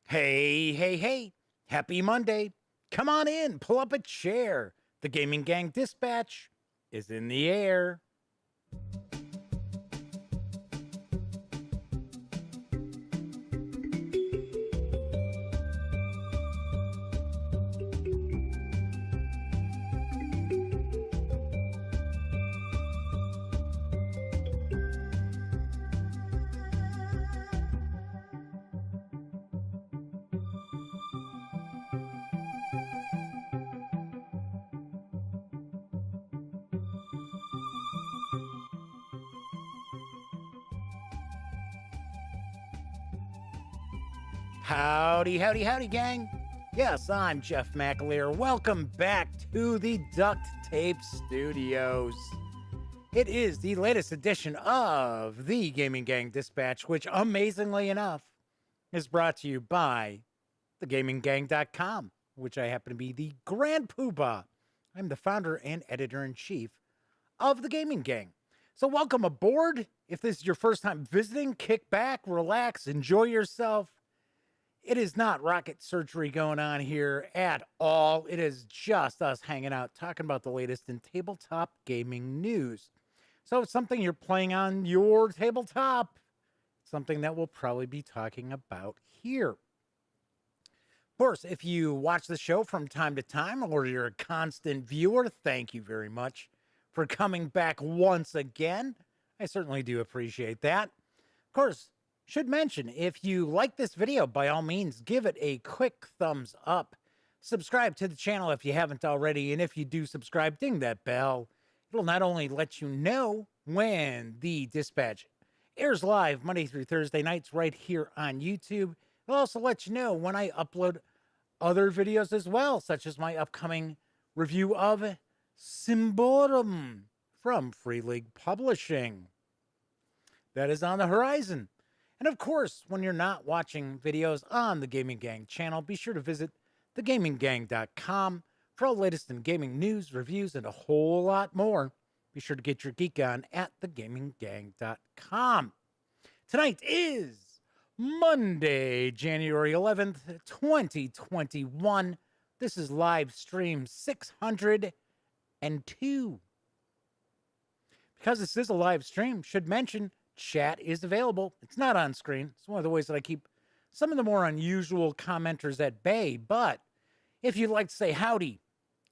Hey, hey, hey. Happy Monday. Come on in, pull up a chair. The Gaming Gang Dispatch is in the air. Howdy, howdy, howdy, gang. Yes, I'm Jeff McAleer. Welcome back to the Duct Tape Studios. It is the latest edition of the Gaming Gang Dispatch, which, amazingly enough, is brought to you by thegaminggang.com, which I happen to be the grand poobah. I'm the founder and editor-in-chief of the Gaming Gang. So welcome aboard. If this is your first time visiting, kick back, relax, enjoy yourself. It is not rocket surgery going on here at all. It is just us hanging out, talking about the latest in tabletop gaming news. So it's something you're playing on your tabletop, something that we'll probably be talking about here. Of course, if you watch the show from time to time or you're a constant viewer, thank you very much for coming back once again. I certainly do appreciate that. Of course, should mention, if you like this video, by all means, give it a quick thumbs up. Subscribe to the channel if you haven't already, and if you do subscribe, ding that bell. It'll not only let you know when the dispatch airs live Monday through Thursday nights right here on YouTube, it'll also let you know when I upload other videos as well, such as my upcoming review of Symborum from Free League Publishing. That is on the horizon. And of course, when you're not watching videos on the Gaming Gang channel, be sure to visit thegaminggang.com for all the latest in gaming news, reviews, and a whole lot more. Be sure to get your geek on at thegaminggang.com. Tonight is Monday, January 11th, 2021. This is live stream 602. Because this is a live stream, should mention chat is available. It's not on screen. It's one of the ways that I keep some of the more unusual commenters at bay. But if you'd like to say howdy,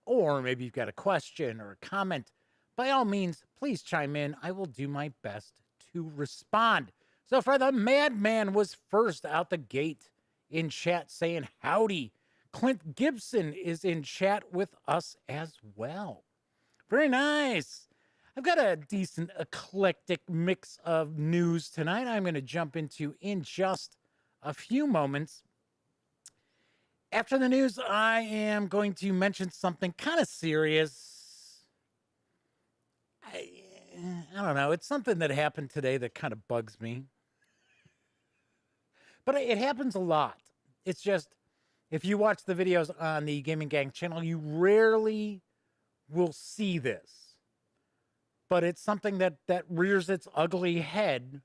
or maybe you've got a question or a comment, by all means, please chime in. I will do my best to respond. So far, the madman was first out the gate in chat saying howdy. Clint Gibson is in chat with us as well. Very nice. I've got a decent eclectic mix of news tonight I'm going to jump into in just a few moments. After the news, I am going to mention something kind of serious. I don't know. It's something that happened today that kind of bugs me. But it happens a lot. It's just, if you watch the videos on the Gaming Gang channel, you rarely will see this. But it's something that rears its ugly head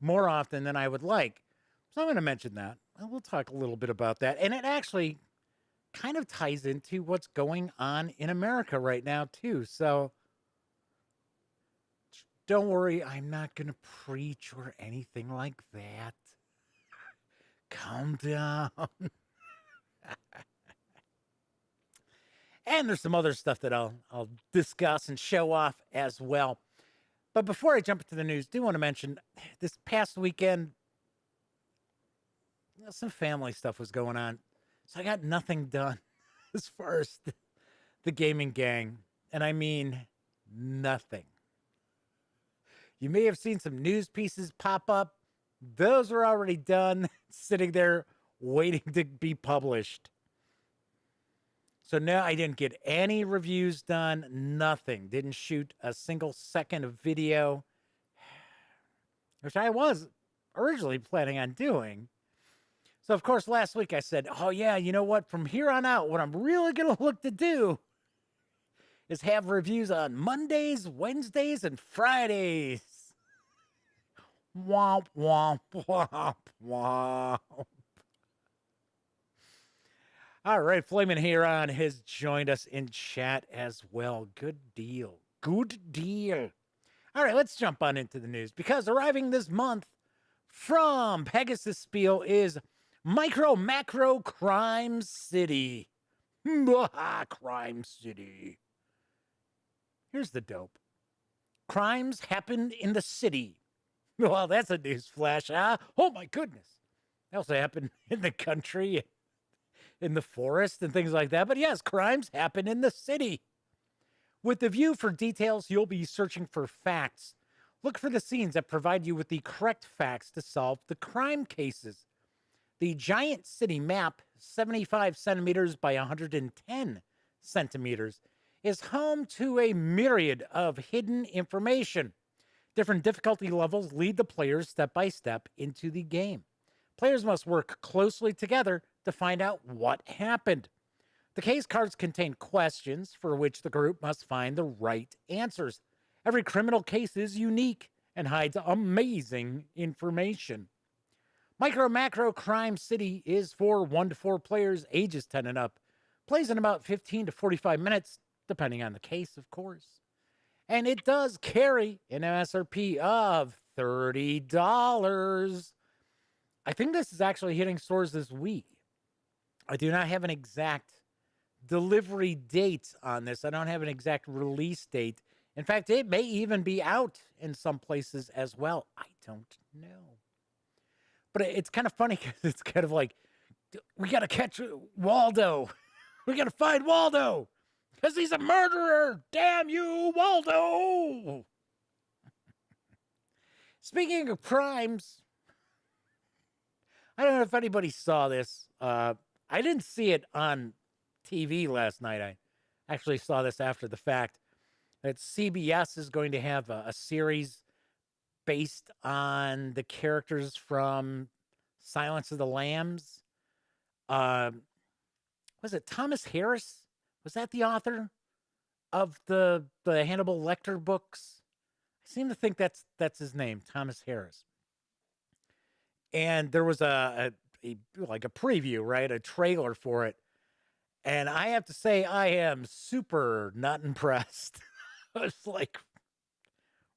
more often than I would like. So I'm going to mention that. We'll talk a little bit about that. And it actually kind of ties into what's going on in America right now, too. So don't worry, I'm not going to preach or anything like that. Calm down. And there's some other stuff that I'll discuss and show off as well. But before I jump into the news, do want to mention this past weekend, some family stuff was going on. So I got nothing done as far as the Gaming Gang. And I mean nothing. You may have seen some news pieces pop up. Those were already done, sitting there waiting to be published. So no, I didn't get any reviews done, nothing. Didn't shoot a single second of video, which I was originally planning on doing. So, of course, last week I said, oh, yeah, you know what? From here on out, what I'm really going to look to do is have reviews on Mondays, Wednesdays, and Fridays. Womp, womp, womp, womp. All right, Flamin' Huron has joined us in chat as well. Good deal. Good deal. All right, let's jump on into the news because arriving this month from Pegasus Spiele is Micro Macro Crime City. Crime City. Here's the dope. Crimes happened in the city. Well, that's a news flash, huh? Oh my goodness. They also happen in the country, in the forest, and things like that. But yes, crimes happen in the city. With the view for details, you'll be searching for facts. Look for the scenes that provide you with the correct facts to solve the crime cases. The giant city map, 75 centimeters by 110 centimeters, is home to a myriad of hidden information. Different difficulty levels lead the players step by step into the game. Players must work closely together to find out what happened. The case cards contain questions for which the group must find the right answers. Every criminal case is unique and hides amazing information. Micro Macro Crime City is for 1 to 4 players, ages 10 and up. Plays in about 15 to 45 minutes, depending on the case, of course. And it does carry an MSRP of $30. I think this is actually hitting stores this week. I do not have an exact delivery date on this. I don't have an exact release date. In fact, it may even be out in some places as well. I don't know. But it's kind of funny because it's kind of like, we got to catch Waldo. We got to find Waldo because he's a murderer. Damn you, Waldo. Speaking of crimes, I don't know if anybody saw this. I didn't see it on TV last night. I actually saw this after the fact. That CBS is going to have a series based on the characters from Silence of the Lambs. Was it Thomas Harris? Was that the author of the Hannibal Lecter books? I seem to think that's his name, Thomas Harris. And there was a preview, right? A trailer for it. And I have to say, I am super not impressed. I was like,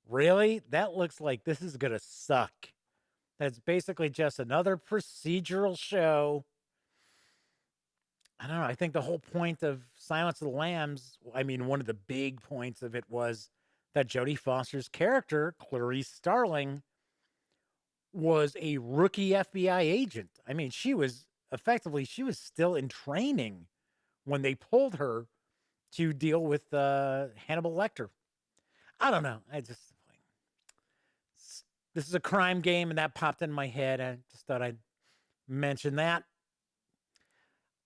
really? That looks like this is going to suck. That's basically just another procedural show. I don't know. I think the whole point of Silence of the Lambs, I mean, one of the big points of it was that Jodie Foster's character, Clarice Starling, was a rookie FBI agent. I mean, she was still in training when they pulled her to deal with Hannibal Lecter. I don't know. This is a crime game, and that popped in my head. I just thought I'd mention that.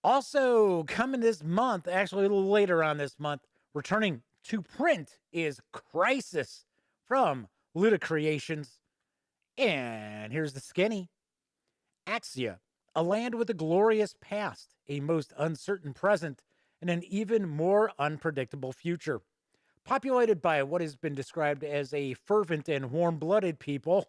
Also, coming this month, actually a little later on this month, returning to print is Crisis from LudiCreations. And here's the skinny. Axia, a land with a glorious past, a most uncertain present, and an even more unpredictable future. Populated by what has been described as a fervent and warm-blooded people,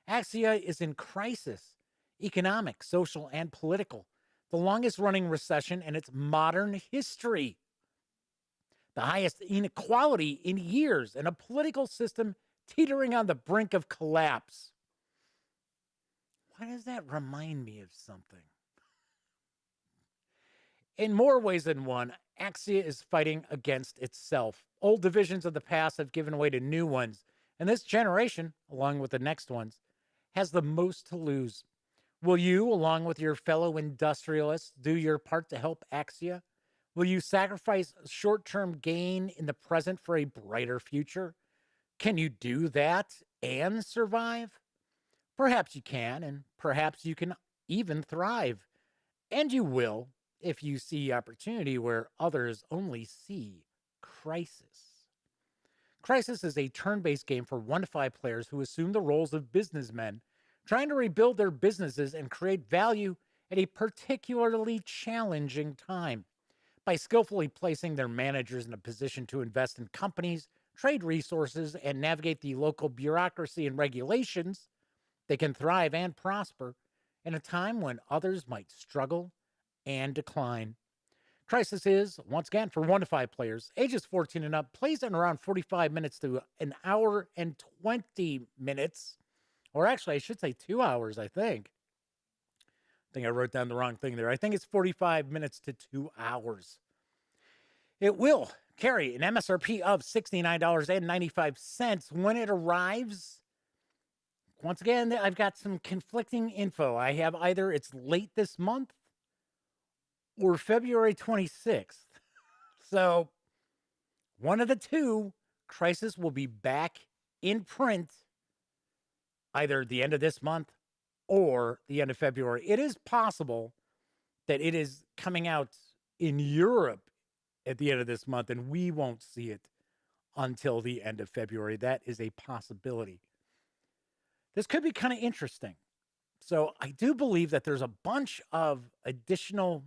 Axia is in crisis, economic, social, and political, the longest-running recession in its modern history, the highest inequality in years, and a political system teetering on the brink of collapse. Why does that remind me of something? In more ways than one, Axia is fighting against itself. Old divisions of the past have given way to new ones, and this generation, along with the next ones, has the most to lose. Will you, along with your fellow industrialists, do your part to help Axia? Will you sacrifice short-term gain in the present for a brighter future? Can you do that and survive? Perhaps you can, and perhaps you can even thrive. And you will, if you see opportunity where others only see crisis. Crisis is a turn-based game for 1 to 5 players who assume the roles of businessmen, trying to rebuild their businesses and create value at a particularly challenging time. By skillfully placing their managers in a position to invest in companies, trade resources, and navigate the local bureaucracy and regulations, they can thrive and prosper in a time when others might struggle and decline. Crisis is, once again, for 1 to 5 players, ages 14 and up, plays in around 45 minutes to an hour and 20 minutes. Or actually, I should say 2 hours, I think. I think I wrote down the wrong thing there. I think it's 45 minutes to 2 hours. It will carry an MSRP of $69.95 when it arrives. Once again, I've got some conflicting info. I have either it's late this month or February 26th. So, one of the two, Crisis will be back in print either the end of this month or the end of February. It is possible that it is coming out in Europe at the end of this month, and we won't see it until the end of February. That is a possibility. This could be kind of interesting. So I do believe that there's a bunch of additional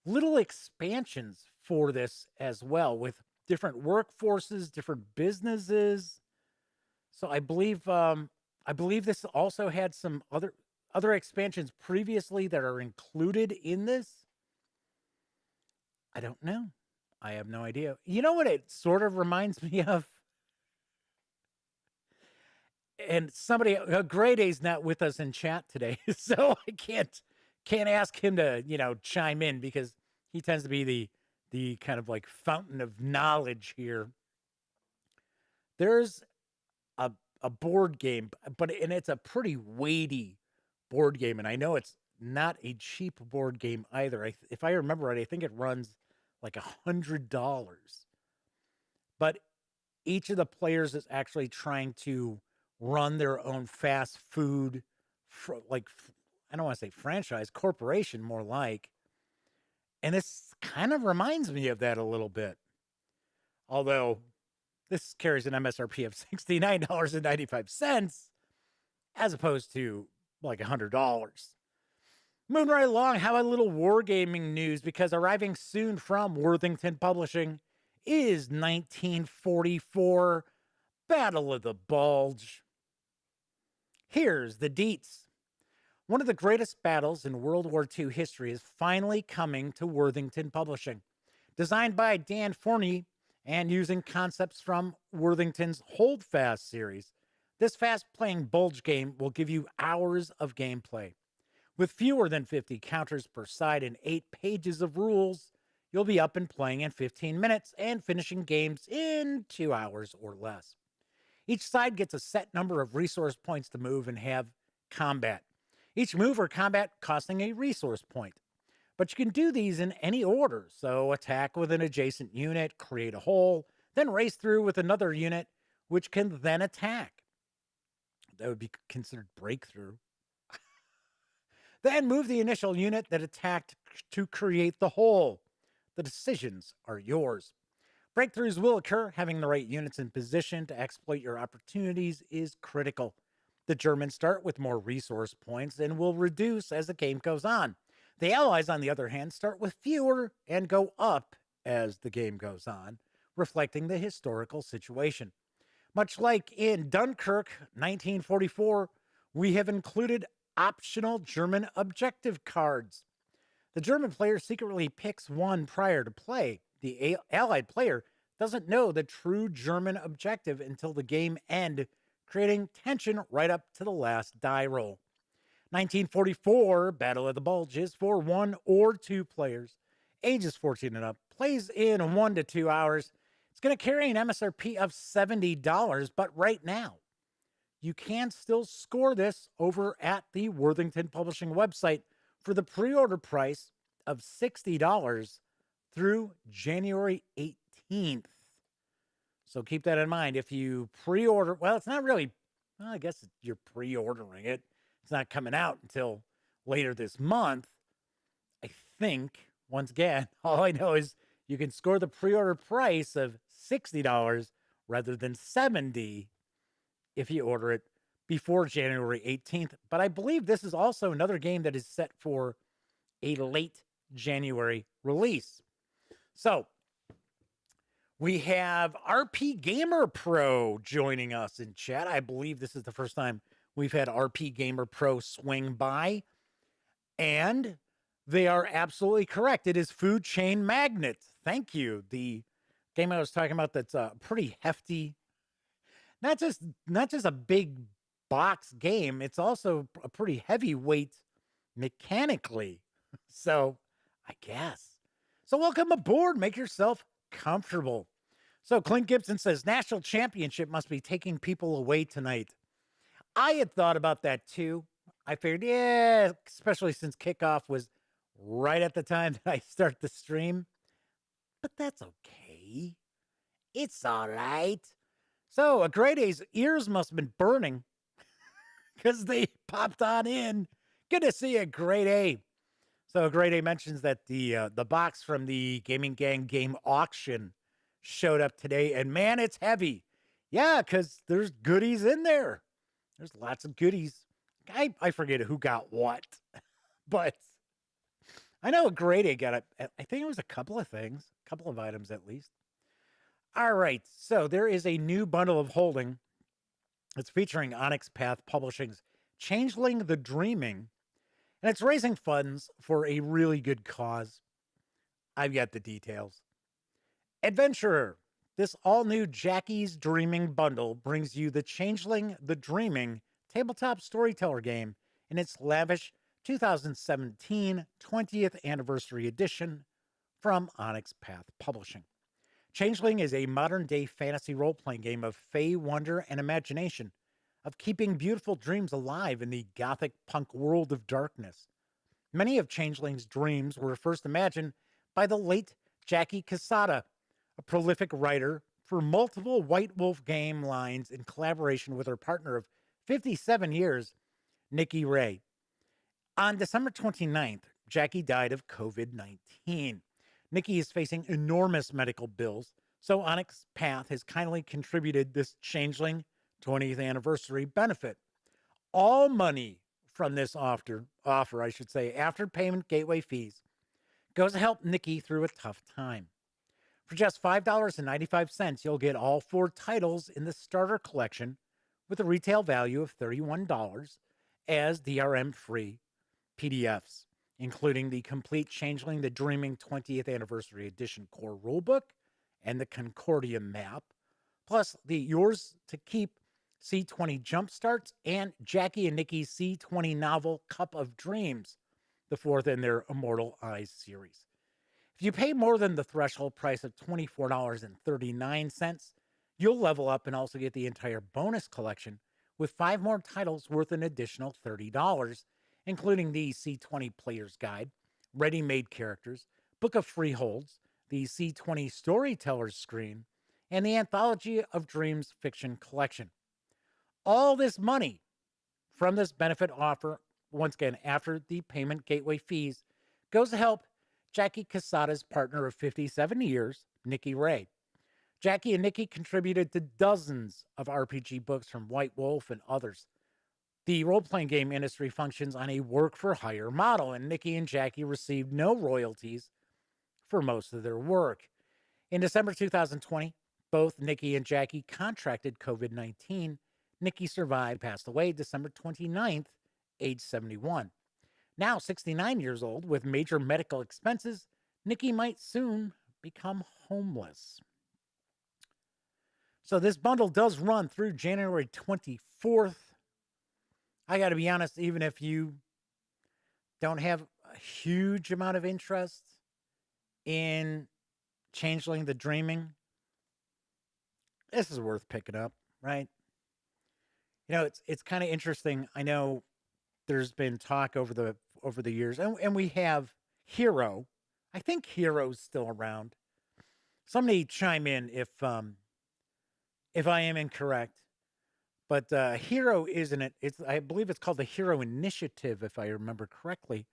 little expansions for this as well, with different workforces, different businesses. So I believe this also had some other expansions previously that are included in this. I don't know. I have no idea. You know what it sort of reminds me of? And somebody, Grade A's not with us in chat today, so I can't ask him to, chime in, because he tends to be the kind of like fountain of knowledge here. There's a board game, and it's a pretty weighty board game, and I know it's not a cheap board game either. If I remember right, I think it runs like $100. But each of the players is actually trying to run their own fast food, I don't want to say franchise, corporation more like. And this kind of reminds me of that a little bit. Although this carries an MSRP of $69.95 as opposed to like $100. Moving right along, how a little wargaming news, because arriving soon from Worthington Publishing is 1944 Battle of the Bulge. Here's the deets. One of the greatest battles in World War II history is finally coming to Worthington Publishing. Designed by Dan Forney and using concepts from Worthington's Holdfast series, this fast-playing Bulge game will give you hours of gameplay. With fewer than 50 counters per side and 8 pages of rules, you'll be up and playing in 15 minutes and finishing games in 2 hours or less. Each side gets a set number of resource points to move and have combat. Each move or combat costing a resource point. But you can do these in any order, so attack with an adjacent unit, create a hole, then race through with another unit, which can then attack. That would be considered breakthrough. Then move the initial unit that attacked to create the hole. The decisions are yours. Breakthroughs will occur. Having the right units in position to exploit your opportunities is critical. The Germans start with more resource points and will reduce as the game goes on. The Allies, on the other hand, start with fewer and go up as the game goes on, reflecting the historical situation. Much like in Dunkirk, 1944, we have included optional German objective cards. The German player secretly picks one prior to play. The Allied player doesn't know the true German objective until the game ends, creating tension right up to the last die roll. 1944 Battle of the Bulges for 1 or 2 players, ages 14 and up, plays in 1 to 2 hours. It's going to carry an MSRP of $70, but right now, you can still score this over at the Worthington Publishing website for the pre-order price of $60 through January 18th. So keep that in mind. If you pre-order, well, it's not really, well, I guess you're pre-ordering it. It's not coming out until later this month. I think, once again, all I know is you can score the pre-order price of $60 rather than $70 if you order it before January 18th. But I believe this is also another game that is set for a late January release. So we have RP Gamer Pro joining us in chat. I believe this is the first time we've had RP Gamer Pro swing by. And They are absolutely correct. It is Food Chain Magnet. Thank you. The game I was talking about that's pretty hefty. Not just a big box game. It's also a pretty heavyweight mechanically. So, I guess. So, welcome aboard. Make yourself comfortable. So, Clint Gibson says National Championship must be taking people away tonight. I had thought about that too. I figured, yeah, especially since kickoff was right at the time that I start the stream. But that's okay. It's all right. So, a grade A's ears must have been burning because they popped on in. Good to see a grade A. So, grade A mentions that the box from the Gaming Gang game auction showed up today, and man, it's heavy. Yeah, because there's goodies in there. There's lots of goodies. I forget who got what, but I know a grade A got it. I think it was a couple of things, a couple of items at least. All right, so there is a new bundle of holding. It's featuring Onyx Path Publishing's Changeling the Dreaming, and it's raising funds for a really good cause. I've got the details. Adventurer, this all-new Jackie's Dreaming bundle brings you the Changeling the Dreaming tabletop storyteller game in its lavish 2017 20th anniversary edition from Onyx Path Publishing. Changeling is a modern-day fantasy role-playing game of fey wonder and imagination, of keeping beautiful dreams alive in the gothic punk world of darkness. Many of Changeling's dreams were first imagined by the late Jackie Casada, a prolific writer for multiple White Wolf game lines in collaboration with her partner of 57 years, Nikki Ray. On December 29th, Jackie died of COVID-19. Nikki is facing enormous medical bills, so Onyx Path has kindly contributed this Changeling 20th anniversary benefit. All money from this offer, after payment gateway fees, goes to help Nikki through a tough time. For just $5.95, you'll get all 4 titles in the starter collection with a retail value of $31 as DRM-free PDFs, including the complete Changeling the Dreaming 20th Anniversary Edition core rulebook and the Concordia map, plus the Yours to Keep C20 Jumpstarts and Jackie and Nikki's C20 novel Cup of Dreams, the 4th in their Immortal Eyes series. If you pay more than the threshold price of $24.39, you'll level up and also get the entire bonus collection with 5 more titles worth an additional $30, including the C20 Player's Guide, Ready-Made Characters, Book of Freeholds, the C20 Storyteller's Screen, and the Anthology of Dreams Fiction Collection. All this money from this benefit offer, once again, after the payment gateway fees, goes to help Jackie Casada's partner of 57 years, Nikki Ray. Jackie and Nikki contributed to dozens of RPG books from White Wolf and others. The role-playing game industry functions on a work-for-hire model, and Nikki and Jackie received no royalties for most of their work. In December 2020, both Nikki and Jackie contracted COVID-19. Nikki survived, passed away December 29th, age 71. Now 69 years old with major medical expenses, Nikki might soon become homeless. So this bundle does run through January 24th. I got to be honest, even if you don't have a huge amount of interest in Changeling the Dreaming, this is worth picking up, right? You know, it's kind of interesting. I know there's been talk over the years, and we have Hero. I think Hero's still around. Somebody chime in if I am incorrect. But Hero isn't it? I believe it's called the Hero Initiative, if I remember correctly.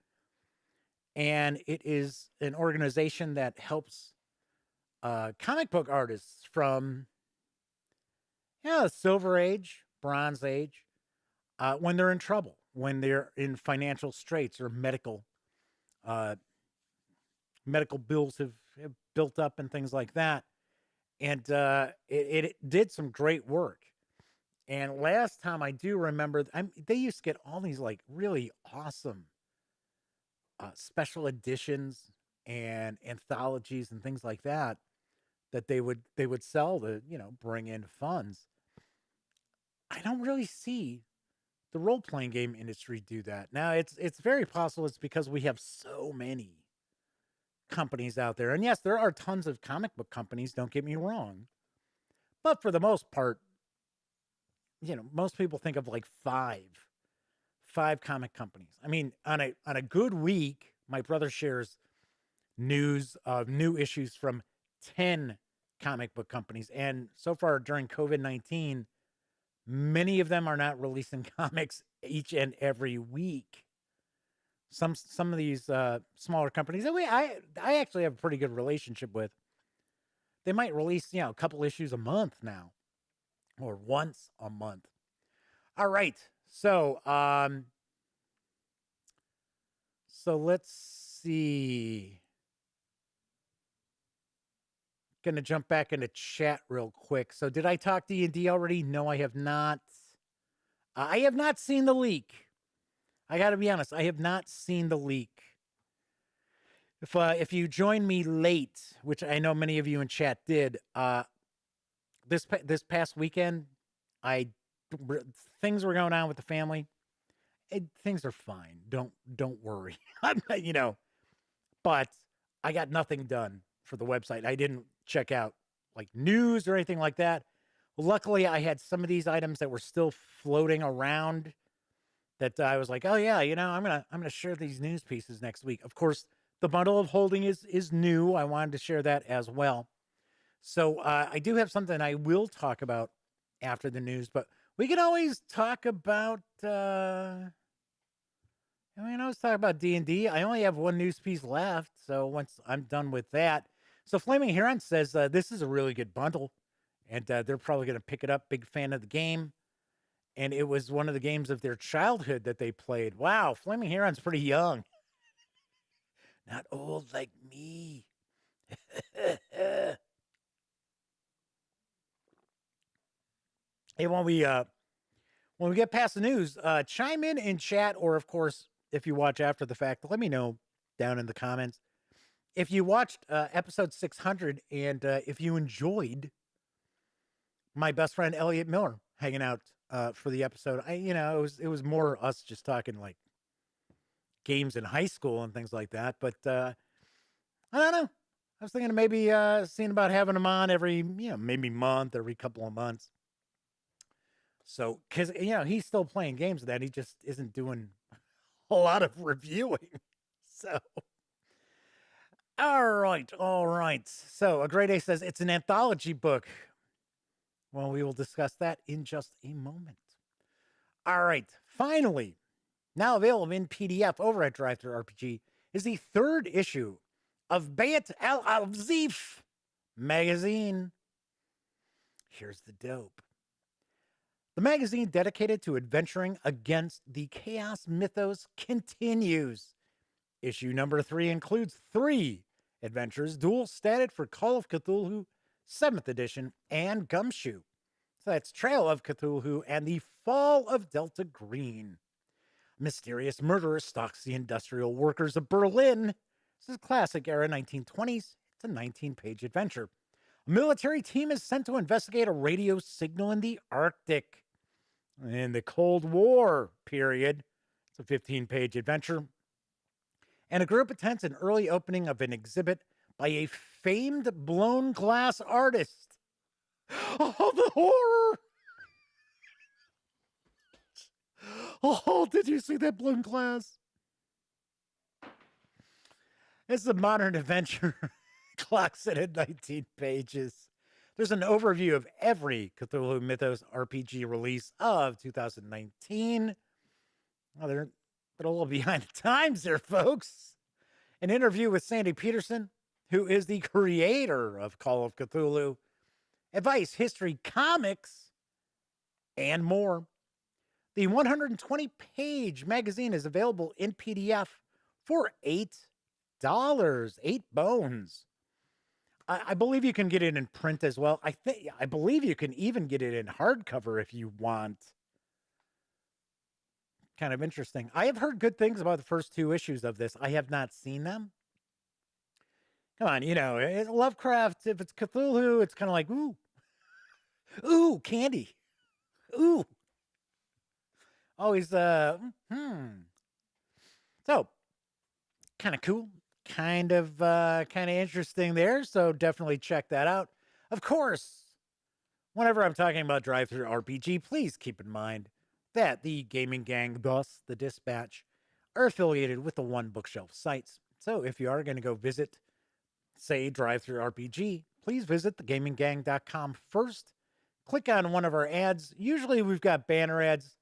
And it is an organization that helps comic book artists from the Silver Age, Bronze Age, when they're in trouble, when they're in financial straits or medical bills have built up and things like that. And it did some great work. And last time I do remember, they used to get all these like really awesome special editions and anthologies and things like that they would sell to, you know, bring in funds. I don't really see the role playing game industry do that. Now it's very possible it's because we have so many companies out there. And yes, there are tons of comic book companies, don't get me wrong. But for the most part, you know, most people think of like five comic companies. I mean, on a good week, my brother shares news of new issues from 10 comic book companies. And so far during COVID-19, many of them are not releasing comics each and every week. Some of these smaller companies that I actually have a pretty good relationship with, they might release, you know, a couple issues a month now, or once a month. All right. So let's see. Gonna jump back into chat real quick. So did I talk D&D already? No, I have not. I have not seen the leak. I got to be honest. I have not seen the leak. If you joined me late, which I know many of you in chat did, this past weekend, things were going on with the family. Things are fine. Don't worry. I'm not, you know, but I got nothing done for the website. I didn't check out like news or anything like that. Luckily, I had some of these items that were still floating around that I was like, oh yeah, you know, I'm gonna share these news pieces next week. Of course, the bundle of holding is new. I wanted to share that as well. So I do have something I will talk about after the news, but we can always talk about. I mean, I was talking about D&D. I only have one news piece left, so once I'm done with that. So Flaming Heron says this is a really good bundle, and they're probably going to pick it up. Big fan of the game. And it was one of the games of their childhood that they played. Wow, Flaming Heron's pretty young. Not old like me. Hey, when we get past the news, chime in chat, or of course, if you watch after the fact, let me know down in the comments if you watched episode 600 and if you enjoyed my best friend Elliot Miller hanging out for the episode. It was more us just talking like games in high school and things like that. But I don't know. I was thinking of maybe seeing about having him on every, maybe month, every couple of months. So, because, he's still playing games that he just isn't doing a lot of reviewing. So, all right. So, A Great A says it's an anthology book. Well, we will discuss that in just a moment. All right. Finally, now available in PDF over at DriveThruRPG is the third issue of Bayat al-Zif magazine. Here's the dope. The magazine dedicated to adventuring against the chaos mythos continues. Issue number 3 includes 3 adventures dual-statted for Call of Cthulhu 7th edition and Gumshoe. So that's Trail of Cthulhu and the Fall of Delta Green. A mysterious murderer stalks the industrial workers of Berlin. This is classic era 1920s. It's a 19-page adventure. A military team is sent to investigate a radio signal in the Arctic. In the Cold War period, it's a 15-page adventure. And a group attends an early opening of an exhibit by a famed blown glass artist. Oh, the horror! Oh, did you see that blown glass? It's a modern adventure. Clocks it at 19 pages. There's an overview of every Cthulhu Mythos RPG release of 2019. Oh, they're a little behind the times there, folks. An interview with Sandy Peterson, who is the creator of Call of Cthulhu, advice, history, comics, and more. The 120-page magazine is available in PDF for $8. 8 bones. I believe you can get it in print as well. I believe you can even get it in hardcover if you want. kind of interesting. I have heard good things about the first 2 issues of this. I have not seen them. Come on, Lovecraft, if it's Cthulhu, it's kind of like, ooh, candy. Ooh. Always, So, kind of cool. Kind of interesting there. So definitely check that out. Of course, whenever I'm talking about DriveThruRPG, please keep in mind that the Gaming Gang, thus the Dispatch, are affiliated with the One Bookshelf sites. So if you are going to go visit, say, DriveThruRPG, please visit thegaminggang.com first. Click on one of our ads. Usually we've got banner ads.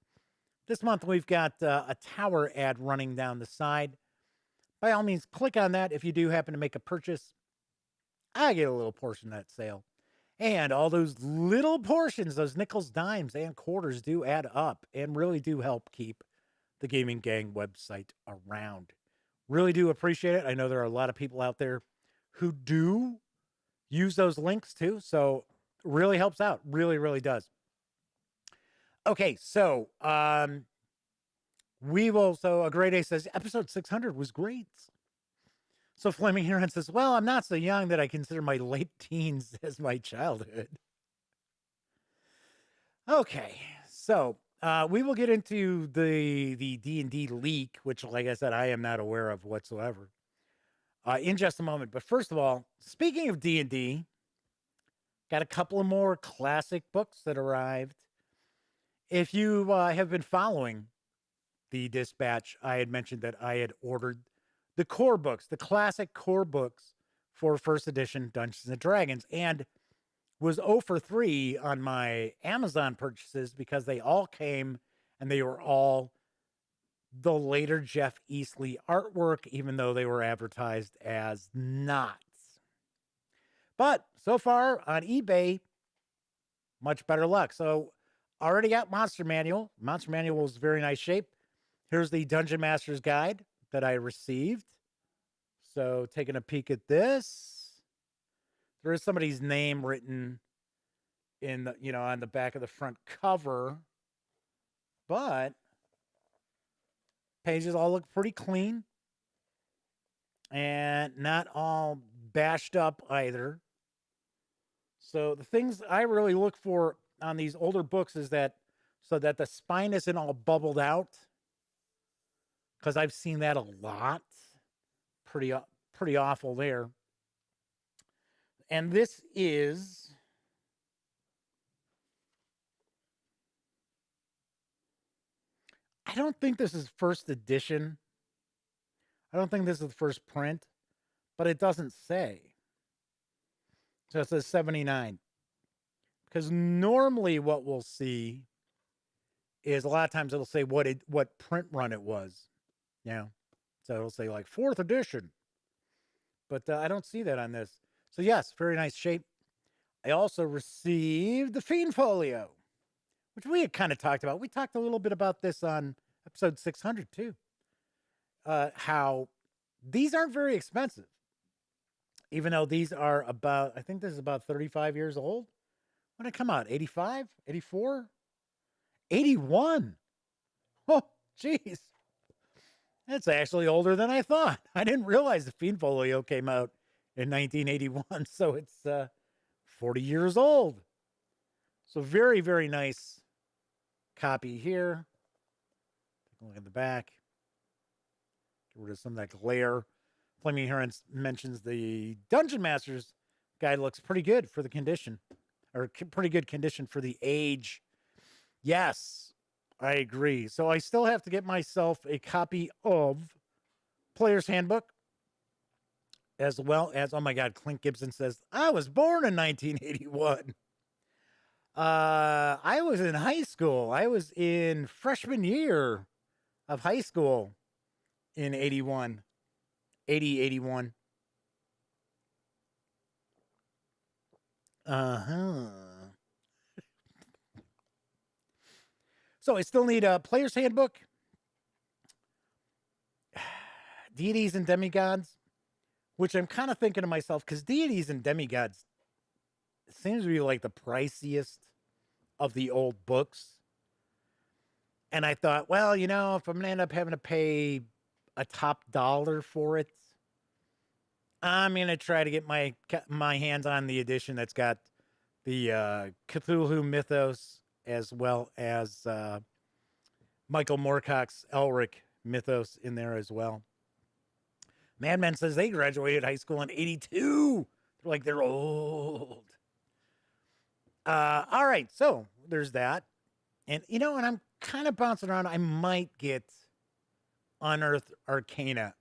This month we've got a tower ad running down the side. By all means, click on that if you do happen to make a purchase. I get a little portion of that sale. And all those little portions, those nickels, dimes, and quarters do add up and really do help keep the Gaming Gang website around. Really do appreciate it. I know there are a lot of people out there who do use those links too. So really helps out. Really, really does. Okay, so a Great A says, episode 600 was great. So Flaming Heron says, well, I'm not so young that I consider my late teens as my childhood. Okay, so we will get into the D&D leak, which, like I said, I am not aware of whatsoever, in just a moment. But first of all, speaking of D&D, got a couple of more classic books that arrived. If you have been following the Dispatch, I had mentioned that I had ordered the core books, the classic core books for first edition Dungeons and Dragons, and was 0 for 3 on my Amazon purchases because they all came and they were all the later Jeff Easley artwork, even though they were advertised as not. But so far on eBay, much better luck. So already got Monster Manual. Monster Manual was very nice shape. Here's the Dungeon Master's Guide that I received. So taking a peek at this, there is somebody's name written in the, on the back of the front cover, but pages all look pretty clean and not all bashed up either. So the things I really look for on these older books is that so that the spine isn't all bubbled out, because I've seen that a lot. Pretty awful there. And this is I don't think this is first edition. I don't think this is the first print, but it doesn't say. So it says 79. Because normally what we'll see is a lot of times it'll say what print run it was. Yeah. So it'll say like 4th edition. But I don't see that on this. So yes, very nice shape. I also received the Fiend Folio, which we had kind of talked about. We talked a little bit about this on episode 600 too. How these aren't very expensive. Even though these are about, I think this is about 35 years old. When did it come out? 85? 84? 81? Oh, jeez. That's actually older than I thought. I didn't realize the Fiend Folio came out in 1981, so it's 40 years old. So very, very nice copy here. Take a look at the back. Get rid of some of that glare. Flaming Heron mentions the Dungeon Master's Guide looks pretty good for the condition, or pretty good condition for the age. Yes, I agree. So I still have to get myself a copy of Player's Handbook, as well as, oh my God, Clint Gibson says, I was born in 1981. I was in high school. I was in freshman year of high school in 81. 81. So I still need a Player's Handbook, Deities and Demigods, which I'm kind of thinking to myself, because Deities and Demigods seems to be like the priciest of the old books. And I thought, well, if I'm going to end up having to pay a top dollar for it, I'm going to try to get my hands on the edition that's got the Cthulhu mythos as well as Michael Moorcock's Elric mythos in there as well. Madman says they graduated high school in 82. They're like, they're old. All right, so there's that. And, and I'm kind of bouncing around. I might get Unearthed Arcana.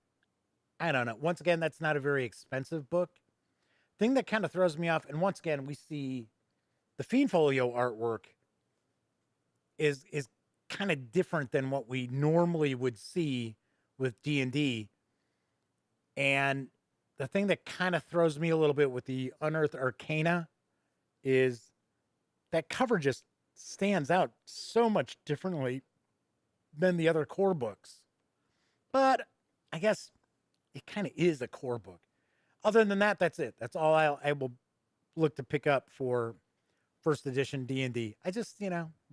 I don't know. Once again, that's not a very expensive book. Thing that kind of throws me off, and once again, we see the Fiend Folio artwork is kind of different than what we normally would see with D&D. And the thing that kind of throws me a little bit with the Unearthed Arcana is that cover just stands out so much differently than the other core books. But I guess it kind of is a core book. Other than that, that's it. That's all I will look to pick up for first edition D&D. I just,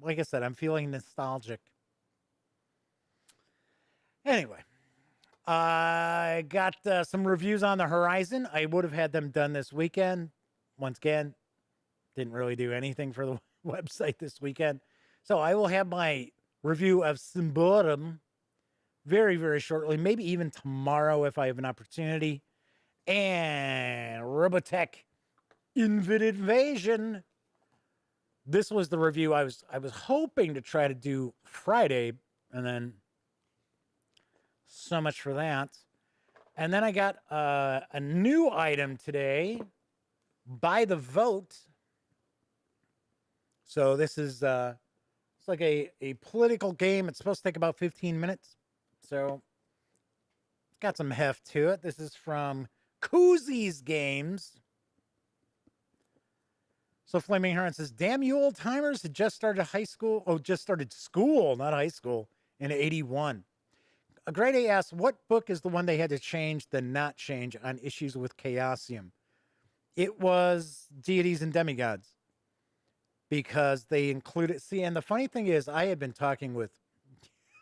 like I said, I'm feeling nostalgic. Anyway, I got some reviews on the horizon. I would have had them done this weekend. Once again, didn't really do anything for the website this weekend. So I will have my review of Symborum very, very shortly. Maybe even tomorrow if I have an opportunity. And Robotech Invasion. This was the review I was hoping to try to do Friday, and then so much for that. And then I got a new item today, By the Vote. So this is it's like a political game. It's supposed to take about 15 minutes. So it's got some heft to it. This is from Koozies Games. So Flaming Heron says, damn you old timers had just started high school. Oh, just started school, not high school, in 81. A Grade A asks, what book is the one they had to change, then not change on issues with Chaosium? It was Deities and Demigods. Because they included, and the funny thing is, I had been talking with,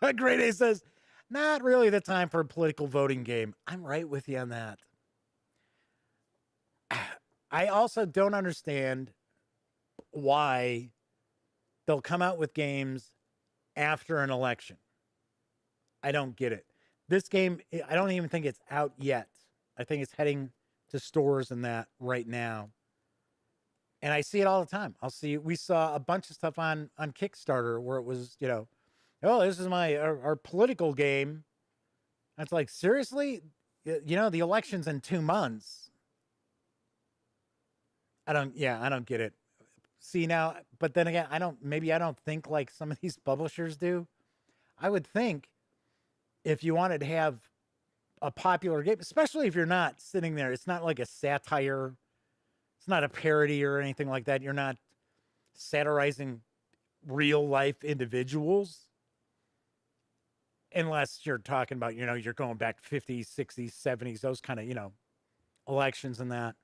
a Grade A says, not really the time for a political voting game. I'm right with you on that. I also don't understand why they'll come out with games after an election. I don't get it. This game, I don't even think it's out yet. I think it's heading to stores and that right now. And I see it all the time. We saw a bunch of stuff on Kickstarter where it was, oh, this is our political game. And it's like, seriously? The election's in 2 months. I don't get it. See now, but then again, I don't think like some of these publishers do. I would think if you wanted to have a popular game, especially if you're not sitting there, it's not like a satire. It's not a parody or anything like that. You're not satirizing real life individuals. Unless you're talking about, you're going back 50s, 60s, 70s, those kind of, elections and that.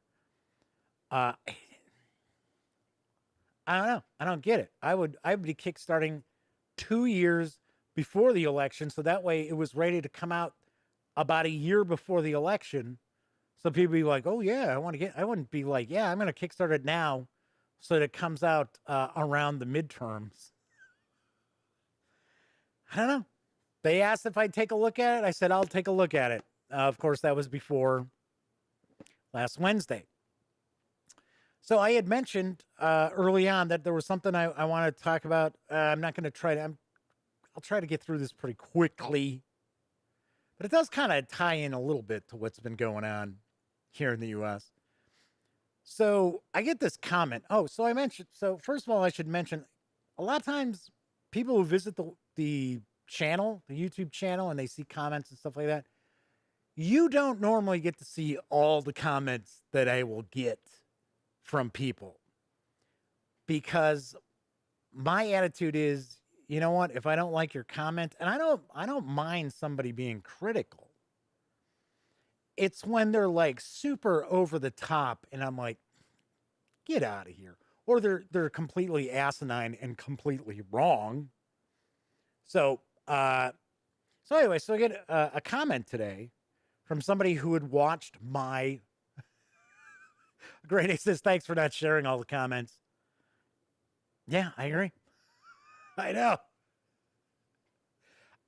I don't know. I don't get it. I would be kickstarting 2 years before the election. So that way it was ready to come out about a year before the election. So people be like, oh yeah, I wouldn't be like, yeah, I'm going to kickstart it now. So that it comes out around the midterms. I don't know. They asked if I'd take a look at it. I said, I'll take a look at it. Of course, that was before last Wednesday. So I had mentioned early on that there was something I wanted to talk about. I'm not going to try to, I'll try to get through this pretty quickly. But it does kind of tie in a little bit to what's been going on here in the U.S. So I get this comment. So first of all, I should mention, a lot of times people who visit the channel, the YouTube channel, and they see comments and stuff like that, you don't normally get to see all the comments that I will get from people. Because my attitude is, you know what, if I don't like your comment, and I don't mind somebody being critical. It's when they're like super over the top and I'm like, get out of here. Or they're completely asinine and completely wrong. So, anyway, so I get a comment today from somebody who had watched my. Great A says, thanks for not sharing all the comments. Yeah, I agree. I know.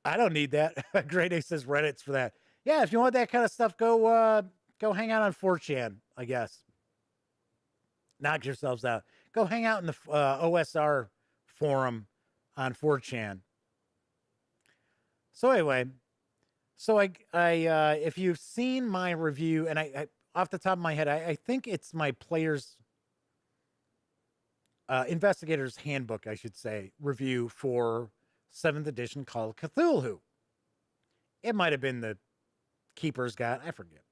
I don't need that. Great A says Reddit's for that. Yeah, if you want that kind of stuff, go hang out on 4chan, I guess. Knock yourselves out. Go hang out in the OSR forum on 4chan. So anyway, so I if you've seen my review, and I off the top of my head, I think it's my player's investigator's handbook, I should say, review for 7th edition Call of Cthulhu. It might have been the Keeper's Guide, I forget.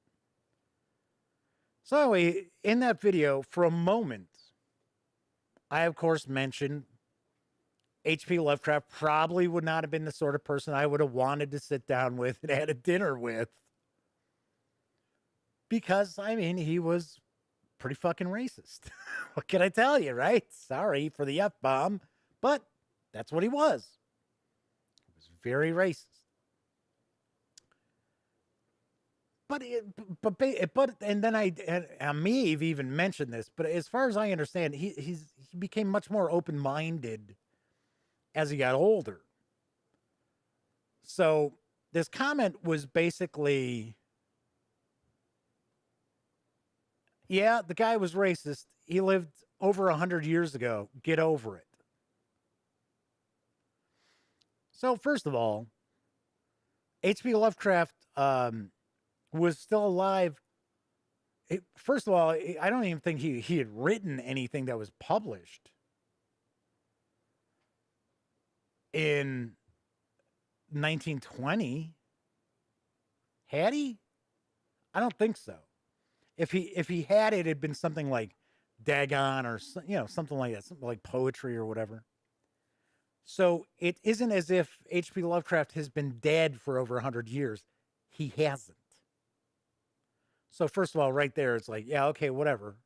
So anyway, in that video, for a moment, I of course mentioned H.P. Lovecraft probably would not have been the sort of person I would have wanted to sit down with and had a dinner with. Because, I mean, he was pretty fucking racist. What can I tell you, right? Sorry for the F-bomb, but that's what he was. He was very racist. But and then and Meave even mentioned this, but as far as I understand, he became much more open-minded as he got older. So this comment was basically, yeah, the guy was racist. He lived over 100 years ago. Get over it. So first of all, H.P. Lovecraft was still alive. First of all, I don't even think he had written anything that was published in 1920. Had he? I don't think so. If he had it, it'd been something like Dagon or something like that, something like poetry or whatever. So it isn't as if H.P. Lovecraft has been dead for over 100 years. He hasn't. So first of all, right there, it's like, yeah, okay, whatever.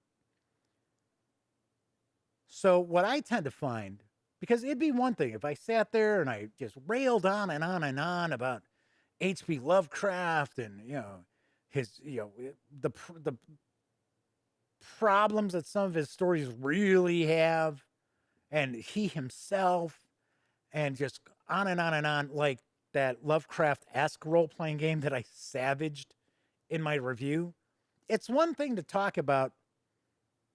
So what I tend to find, because it'd be one thing if I sat there and I just railed on and on and on about H.P. Lovecraft and, his, the problems that some of his stories really have, and he himself, and just on and on and on, like that Lovecraft-esque role-playing game that I savaged in my review. It's one thing to talk about,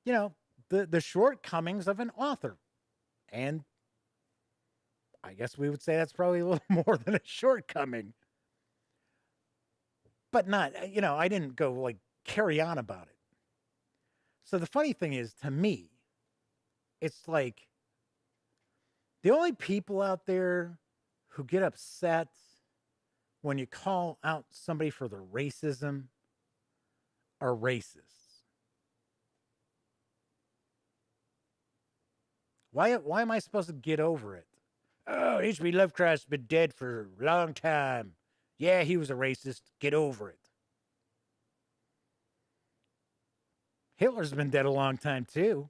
the shortcomings of an author. And I guess we would say that's probably a little more than a shortcoming. But not, I didn't go like carry on about it. So the funny thing is, to me, it's like the only people out there who get upset when you call out somebody for their racism are racists. Why am I supposed to get over it? Oh, H.P. Lovecraft's been dead for a long time. Yeah, he was a racist. Get over it. Hitler's been dead a long time, too.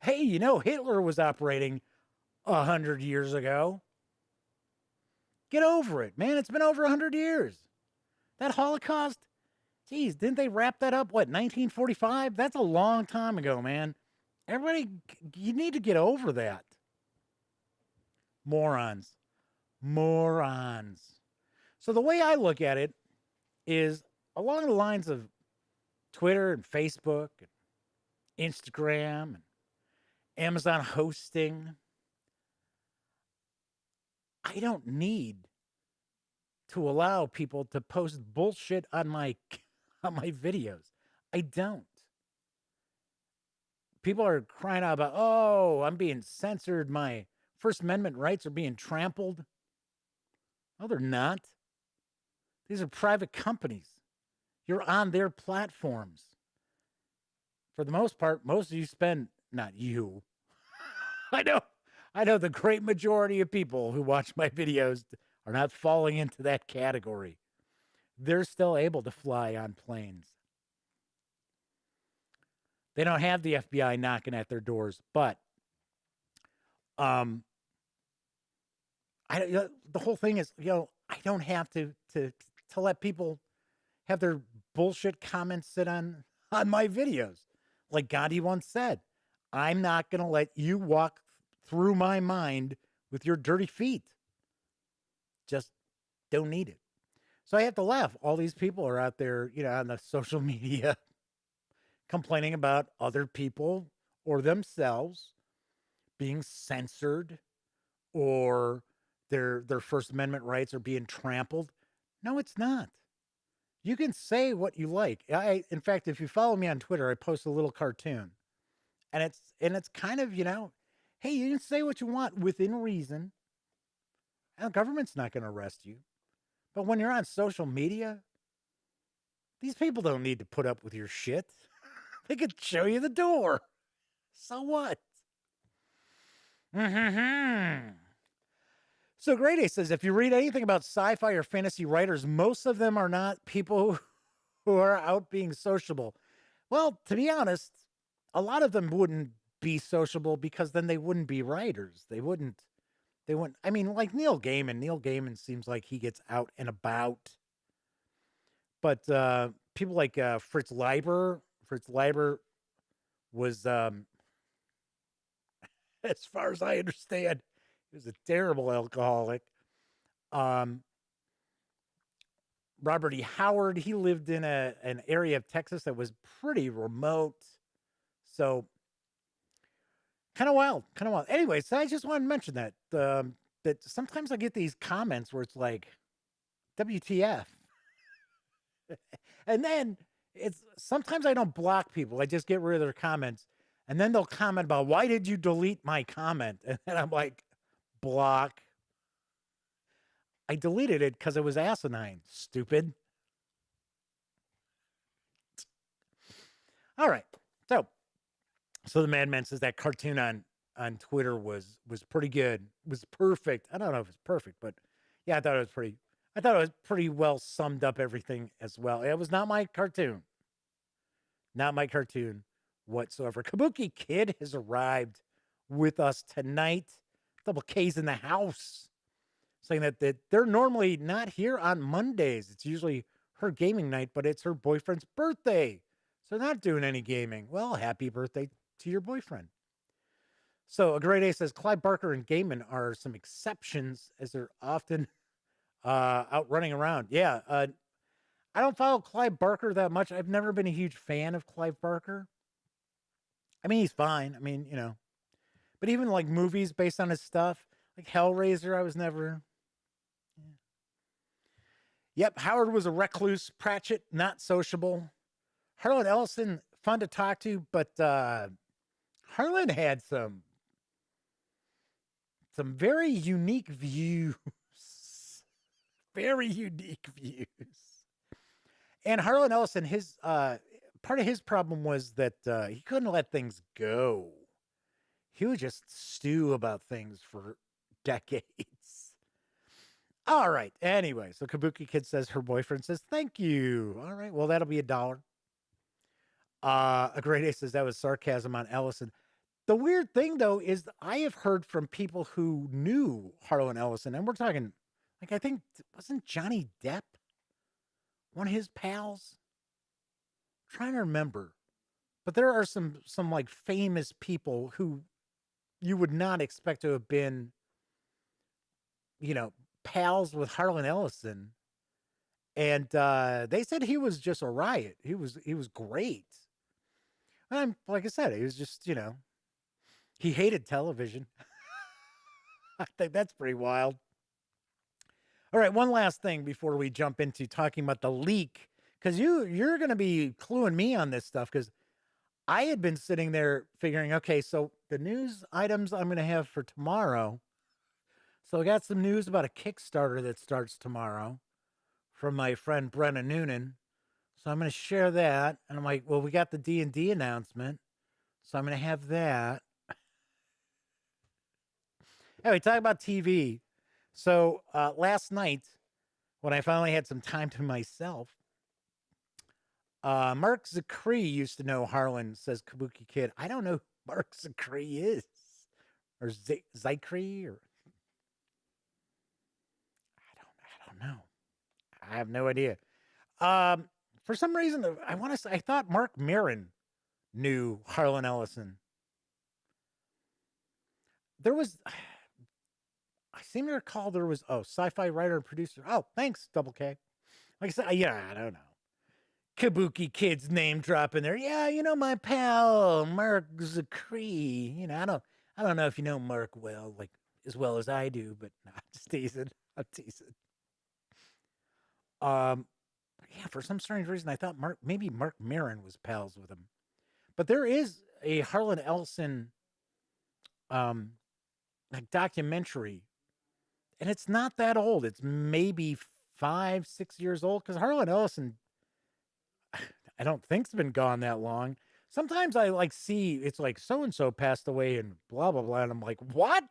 Hey, Hitler was operating 100 years ago. Get over it, man. It's been over 100 years. That Holocaust, geez, didn't they wrap that up, 1945? That's a long time ago, man. Everybody, you need to get over that. Morons. So the way I look at it is along the lines of Twitter and Facebook and Instagram and Amazon hosting. I don't need to allow people to post bullshit on my videos. I don't. People are crying out about, oh, I'm being censored. My First Amendment rights are being trampled. No, they're not. These are private companies. You're on their platforms. For the most part, most of you spend, not you. I know the great majority of people who watch my videos are not falling into that category. They're still able to fly on planes. They don't have the FBI knocking at their doors, but the whole thing is, I don't have to let people have their bullshit comments sit on my videos. Like Gandhi once said, I'm not going to let you walk through my mind with your dirty feet. Just don't need it. So I have to laugh. All these people are out there, on the social media complaining about other people or themselves being censored or their First Amendment rights are being trampled. No, it's not. You can say what you like. In fact, if you follow me on Twitter, I post a little cartoon, and it's kind of, hey, you can say what you want within reason. And the government's not going to arrest you. But when you're on social media, these people don't need to put up with your shit. They could show you the door. So what? So Grade A says, if you read anything about sci-fi or fantasy writers, most of them are not people who are out being sociable. Well, to be honest, a lot of them wouldn't be sociable because then they wouldn't be writers. They wouldn't. I mean, like Neil Gaiman. Neil Gaiman seems like he gets out and about. But people like Fritz Leiber was, as far as I understand, he was a terrible alcoholic. Robert E. Howard, he lived in an area of Texas that was pretty remote. So kind of wild. Anyway, so I just wanted to mention that that sometimes I get these comments where it's like, WTF? And then sometimes I don't block people. I just get rid of their comments. And then they'll comment about, why did you delete my comment? And then I'm like, block. I deleted it because it was asinine, stupid. All right. So the Madman says that cartoon on Twitter was pretty good. It was perfect. I don't know if it's perfect, but yeah, I thought it was pretty well summed up everything as well. It was not my cartoon. Not my cartoon whatsoever. Kabuki Kid has arrived with us tonight. Double K's in the house. Saying that they're normally not here on Mondays. It's usually her gaming night, but it's her boyfriend's birthday. So not doing any gaming. Well, happy birthday to your boyfriend. So a Great A says Clive Barker and Gaiman are some exceptions as they're often out running around. Yeah, I don't follow Clive Barker that much. I've never been a huge fan of Clive Barker. I mean, he's fine. I mean, but even like movies based on his stuff, like Hellraiser, I was never. Yeah. Yep, Howard was a recluse. Pratchett, not sociable. Harlan Ellison, fun to talk to, but Harlan had some very unique views. Very unique views. And Harlan Ellison, his part of his problem was that he couldn't let things go. He would just stew about things for decades. All right. Anyway, so Kabuki Kid says her boyfriend says, thank you. All right. Well, that'll be $1. A Great A says that was sarcasm on Ellison. The weird thing, though, is I have heard from people who knew Harlan Ellison, and we're talking, like, I think, wasn't Johnny Depp one of his pals? I'm trying to remember. But there are some like famous people who you would not expect to have been, pals with Harlan Ellison. And they said he was just a riot. He was great. And like I said, he was just, he hated television. I think that's pretty wild. All right, one last thing before we jump into talking about the leak, because you're going to be cluing me on this stuff, because I had been sitting there figuring, okay, so the news items I'm going to have for tomorrow. So I got some news about a Kickstarter that starts tomorrow from my friend Brenna Noonan. So I'm going to share that. And I'm like, well, we got the D&D announcement. So I'm going to have that. Anyway, talk about TV. So last night, when I finally had some time to myself, Mark Zicree used to know Harlan, says Kabuki Kid. I don't know who Mark Zicree is. Or Zicree. Or... I have no idea. For some reason, I thought Mark Maron knew Harlan Ellison. There was, I seem to recall there was, sci-fi writer and producer. Oh, thanks, Double K. Like I said, yeah, I don't know. Kabuki kids name dropping there. Yeah, my pal Mark Zackree. I don't know if you know Mark well, like as well as I do, but I'm just teasing. I'm teasing. Yeah, for some strange reason, I thought maybe Mark Maron was pals with him. But there is a Harlan Ellison, like documentary, and it's not that old. It's maybe 5-6 years old because Harlan Ellison, I don't think's been gone that long. Sometimes I like see it's like so and so passed away and blah blah blah, and I'm like, what?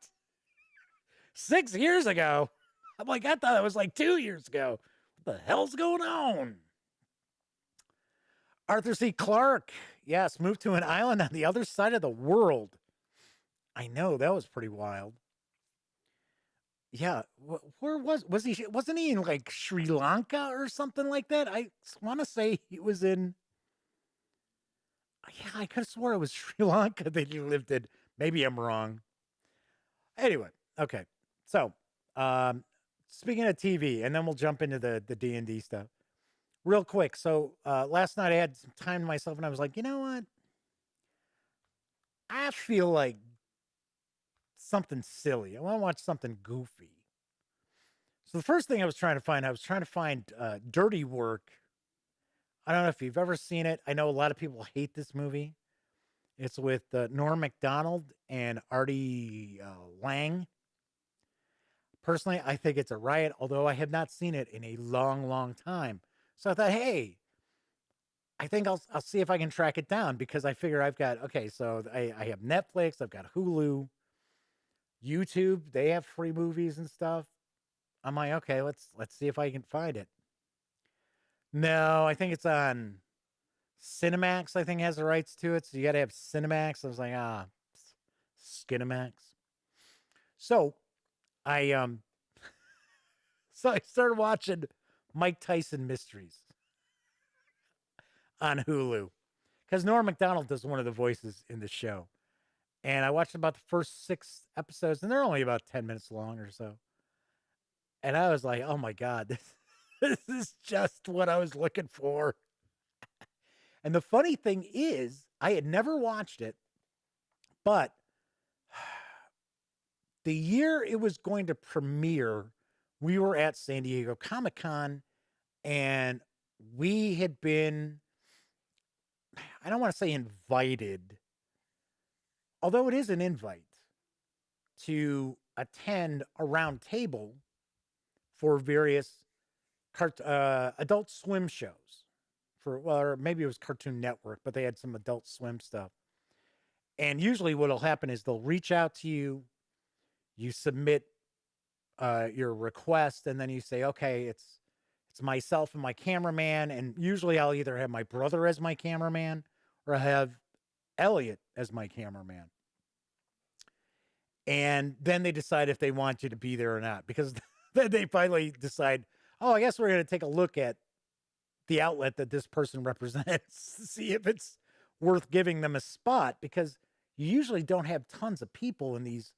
6 years ago? I'm like, I thought it was like 2 years ago. What the hell's going on? Arthur C. Clarke, yes, moved to an island on the other side of the world. I know, that was pretty wild. Yeah, where was he? Wasn't he in like Sri Lanka or something like that? I want to say he was in. Yeah, I could have swore it was Sri Lanka that he lived in. Maybe I'm wrong. Anyway, okay. So, speaking of TV, and then we'll jump into the D&D stuff. Real quick. So, last night I had some time to myself and I was like, you know what? I feel like something silly. I want to watch something goofy. So the first thing I was trying to find Dirty Work. I don't know if you've ever seen it. I know a lot of people hate this movie. It's with Norm Macdonald and Artie Lang. Personally, I think it's a riot, although I have not seen it in a long, long time. So I thought, hey, I think I'll see if I can track it down because I figure I've got, okay, so I have Netflix, I've got Hulu, YouTube, they have free movies and stuff. I'm like, okay, let's see if I can find it. No, I think it's on Cinemax, I think has the rights to it. So you got to have Cinemax. I was like, Skinemax. So I started watching Mike Tyson Mysteries on Hulu because Norm Macdonald does one of the voices in the show. And I watched about the first 6 episodes, and they're only about 10 minutes long or so. And I was like, oh my God, this is just what I was looking for. And the funny thing is, I had never watched it, but the year it was going to premiere, we were at San Diego Comic-Con, and we had been, I don't want to say invited, although it is an invite, to attend a round table for various Adult Swim shows. Or maybe it was Cartoon Network, but they had some Adult Swim stuff. And usually what'll happen is they'll reach out to you, you submit your request, and then you say, okay, it's myself and my cameraman, and usually I'll either have my brother as my cameraman or I have Elliot as my cameraman. And then they decide if they want you to be there or not, because then they finally decide, oh, I guess we're going to take a look at the outlet that this person represents to see if it's worth giving them a spot, because you usually don't have tons of people in these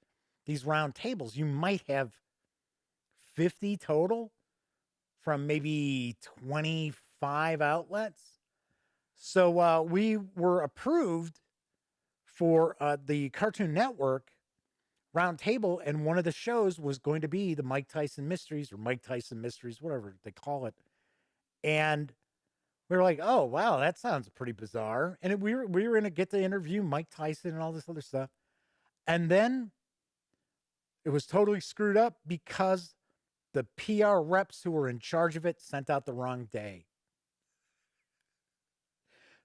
round tables. You might have 50 total from maybe 25 outlets. So we were approved for the Cartoon Network round table, and one of the shows was going to be the Mike Tyson Mysteries, or Mike Tyson Mysteries, whatever they call it. And we were like, oh, wow, that sounds pretty bizarre. And we were going to get to interview Mike Tyson and all this other stuff. And then it was totally screwed up because the PR reps who were in charge of it sent out the wrong day.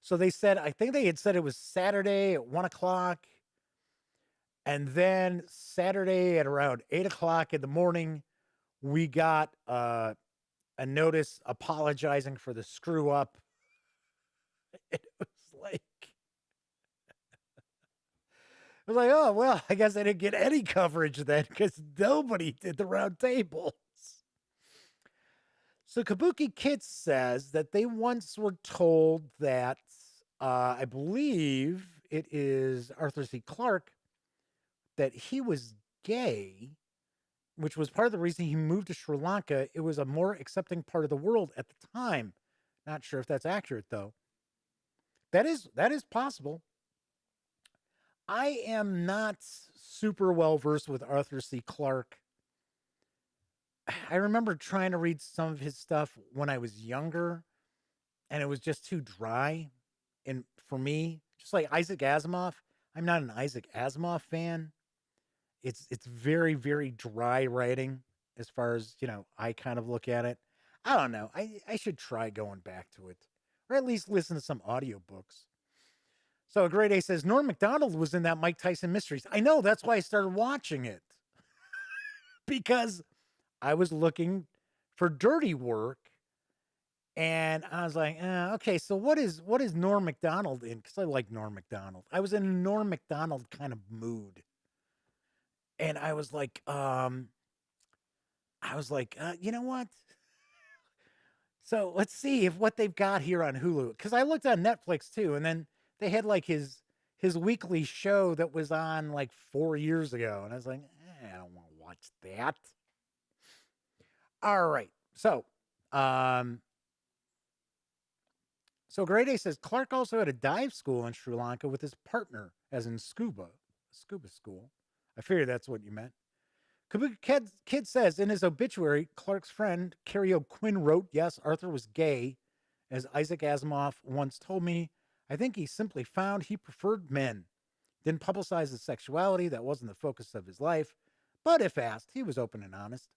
So they said, I think they had said it was Saturday at 1 o'clock. And then Saturday at around 8 o'clock in the morning, we got a notice apologizing for the screw up. It was like, oh, well, I guess I didn't get any coverage then because nobody did the round tables. So Kabuki Kid says that they once were told that, I believe it is Arthur C. Clarke, that he was gay, which was part of the reason he moved to Sri Lanka. It was a more accepting part of the world at the time. Not sure if that's accurate, though. That is possible. I am not super well versed with Arthur C. Clarke. I remember trying to read some of his stuff when I was younger, and it was just too dry. And for me, just like Isaac Asimov, I'm not an Isaac Asimov fan. It's very, very dry writing as far as, I kind of look at it. I don't know. I should try going back to it. Or at least listen to some audiobooks. So Grade A says, Norm Macdonald was in that Mike Tyson Mysteries. I know, that's why I started watching it. Because I was looking for dirty work. And I was like, okay, so what is Norm Macdonald in? Because I like Norm Macdonald. I was in a Norm Macdonald kind of mood. And I was like, you know what? So let's see if what they've got here on Hulu. Because I looked on Netflix too, and then they had like his weekly show that was on like 4 years ago. And I was like, I don't want to watch that. All right. So, so Grade A says Clarke also had a dive school in Sri Lanka with his partner, as in scuba school. I figured that's what you meant. Kabuki Kid says in his obituary, Clarke's friend Carrie O'Quinn wrote, yes, Arthur was gay. As Isaac Asimov once told me, I think he simply found he preferred men. Didn't publicize his sexuality. That wasn't the focus of his life. But if asked, he was open and honest.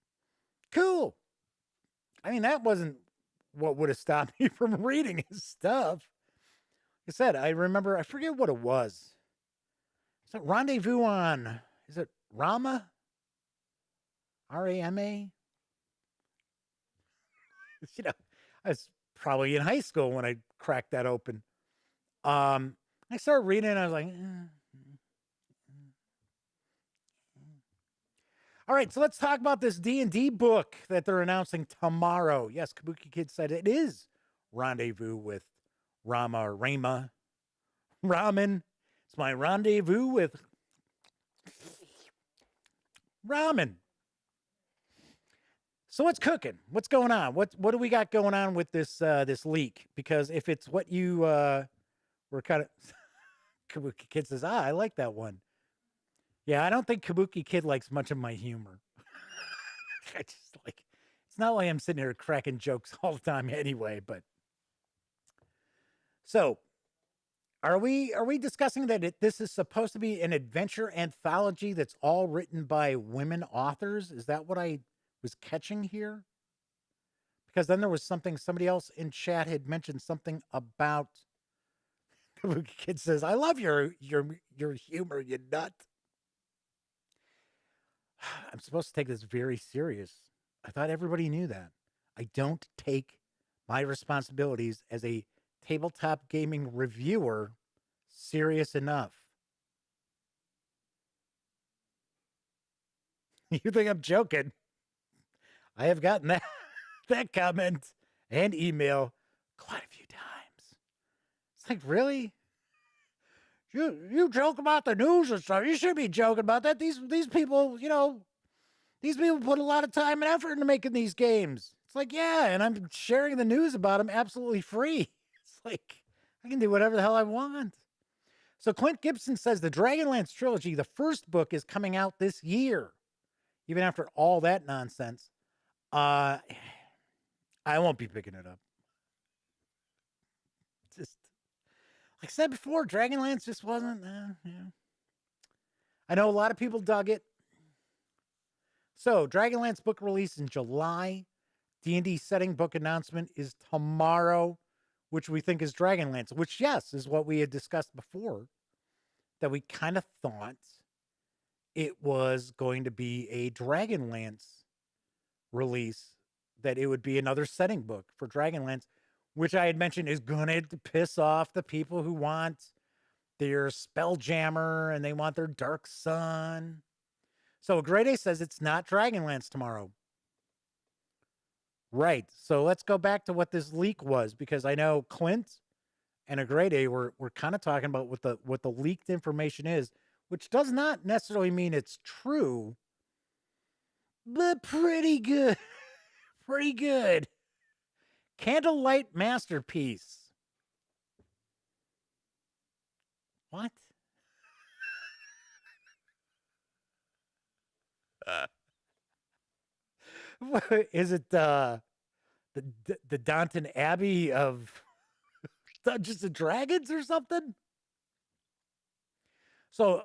Cool. I mean, that wasn't what would have stopped me from reading his stuff. Like I said, I remember, I forget what it was. Is it Rendezvous on, is it Rama? Rama? I was probably in high school when I cracked that open. I started reading it and I was like, All right, so let's talk about this D&D book that they're announcing tomorrow. Yes, Kabuki Kid said it is Rendezvous with Rama or Rama. Ramen. It's my rendezvous with ramen. So what's cooking? What's going on? What do we got going on with this this leak? Because if it's what you were kind of Kabuki Kid says, I like that one. Yeah, I don't think Kabuki Kid likes much of my humor. I just like, it's not like I'm sitting here cracking jokes all the time anyway, but. So, are we discussing that this is supposed to be an adventure anthology that's all written by women authors? Is that what I was catching here? Because then there was somebody else in chat had mentioned something about Kabuki Kid says, I love your humor, you nut. I'm supposed to take this very serious. I thought everybody knew that. I don't take my responsibilities as a tabletop gaming reviewer serious enough. You think I'm joking? I have gotten that comment and email quite a few times. It's like, really? You joke about the news and stuff. You should be joking about that. These people, these people put a lot of time and effort into making these games. It's like, yeah, and I'm sharing the news about them absolutely free. It's like, I can do whatever the hell I want. So Clint Gibson says the Dragonlance trilogy, the first book, is coming out this year. Even after all that nonsense. I won't be picking it up. Just, like I said before, Dragonlance just wasn't, I know a lot of people dug it. So, Dragonlance book release in July. D&D setting book announcement is tomorrow, which we think is Dragonlance, which, yes, is what we had discussed before, that we kind of thought it was going to be a Dragonlance release, that it would be another setting book for Dragonlance, which I had mentioned is going to piss off the people who want their Spelljammer and they want their Dark Sun. So Grade A says it's not Dragonlance tomorrow. Right. So let's go back to what this leak was, because I know Clint and a Grade A were kind of talking about what the leaked information is, which does not necessarily mean it's true, but pretty good. Pretty good. Candlelight masterpiece. What? Is it the Downton Abbey of Dungeons and Dragons or something? So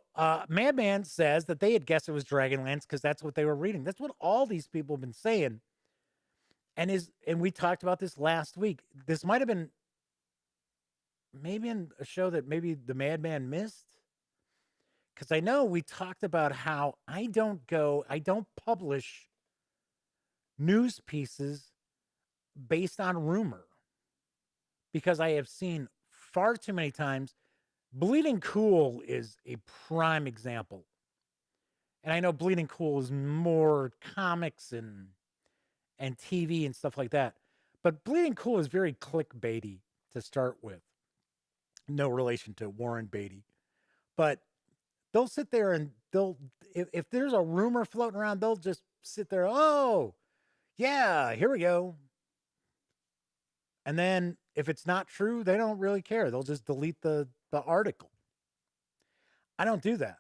Madman says that they had guessed it was Dragonlance because that's what they were reading. That's what all these people have been saying. And we talked about this last week. This might have been maybe in a show that maybe the Madman missed. Because I know we talked about how I don't publish news pieces based on rumor, because I have seen far too many times. Bleeding Cool is a prime example. And I know Bleeding Cool is more comics and TV and stuff like that. But Bleeding Cool is very clickbaity to start with. No relation to Warren Beatty. But they'll sit there and if there's a rumor floating around, they'll just sit there, oh, yeah, here we go. And then if it's not true, they don't really care. They'll just delete the article. I don't do that.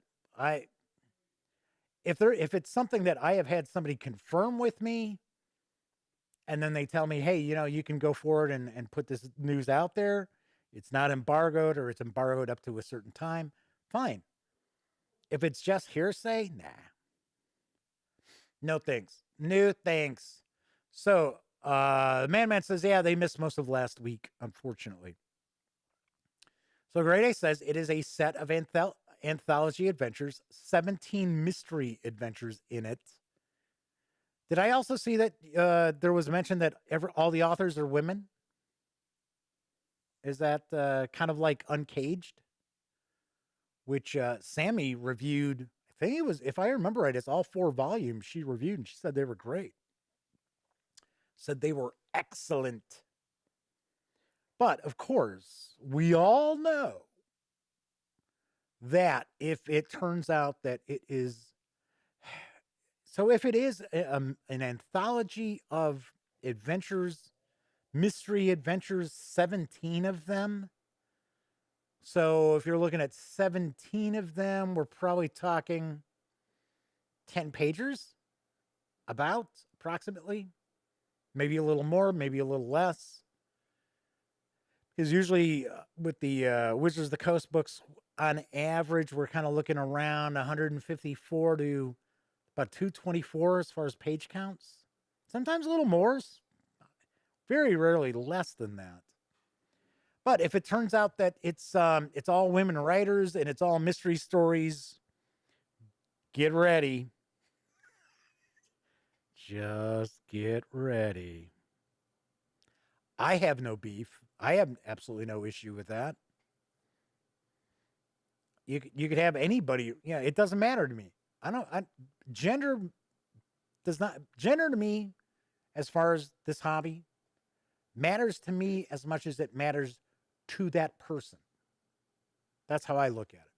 If it's something that I have had somebody confirm with me, and then they tell me, hey, you can go forward and put this news out there. It's not embargoed, or it's embargoed up to a certain time. Fine. If it's just hearsay, nah. No thanks. No thanks. So Man says, yeah, they missed most of last week, unfortunately. So Grade A says it is a set of anthology adventures, 17 mystery adventures in it. Did I also see that there was mention that all the authors are women? Is that kind of like Uncaged? Which Sammy reviewed. I think it was, if I remember right, it's all 4 volumes she reviewed, and she said they were great. Said they were excellent. But, of course, we all know that if it turns out that it is... So if it is an anthology of adventures, mystery adventures, 17 of them. So if you're looking at 17 of them, we're probably talking 10 pagers, approximately. Maybe a little more, maybe a little less. Because usually with the Wizards of the Coast books, on average, we're kind of looking around 154 to about 224 as far as page counts. Sometimes a little more. Very rarely less than that. But if it turns out that it's all women writers and it's all mystery stories, get ready. Just get ready. I have no beef. I have absolutely no issue with that. You could have anybody. Yeah, it doesn't matter to me. Gender to me, as far as this hobby, matters to me as much as it matters to that person. That's how I look at it.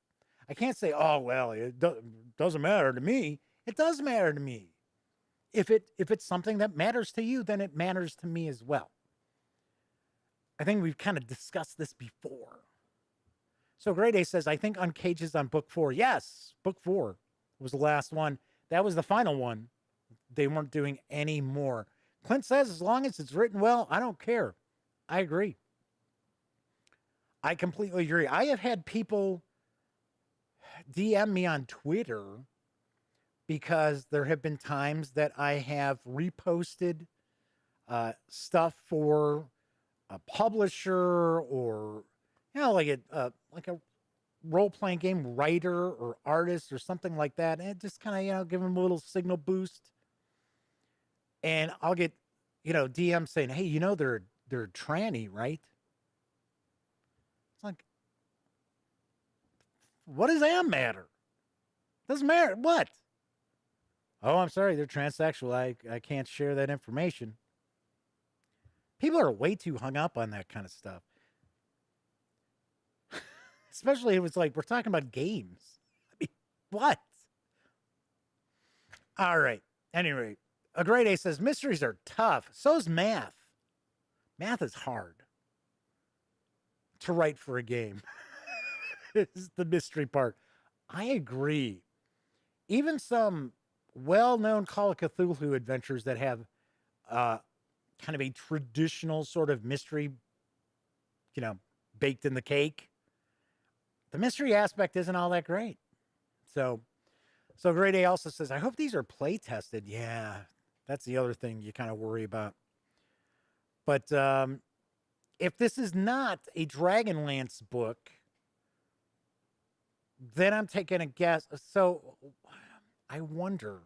I can't say, oh, well, it doesn't matter to me. It does matter to me. If it's something that matters to you, then it matters to me as well. I think we've kind of discussed this before. So Grade A says, I think Uncaged is on book 4. Yes, book 4 was the last one. That was the final one. They weren't doing any more. Clint says, as long as it's written well, I don't care. I agree. I completely agree. I have had people DM me on Twitter because there have been times that I have reposted stuff for a publisher, or like a role-playing game writer or artist or something like that, and just kind of give them a little signal boost. And I'll get DM saying, hey, they're tranny, right? It's like, what does that matter? Doesn't matter. What? Oh, I'm sorry, they're transsexual. I can't share that information. People are way too hung up on that kind of stuff. Especially it was like, we're talking about games. I mean, what? All right. Anyway, a Great A says, mysteries are tough. So's math. Math is hard to write for a game. This is the mystery part. I agree. Even some well-known Call of Cthulhu adventures that have kind of a traditional sort of mystery, baked in the cake, the mystery aspect isn't all that great. So Grade A also says, I hope these are play tested. Yeah, that's the other thing you kind of worry about. But if this is not a Dragonlance book, then I'm taking a guess. So I wonder,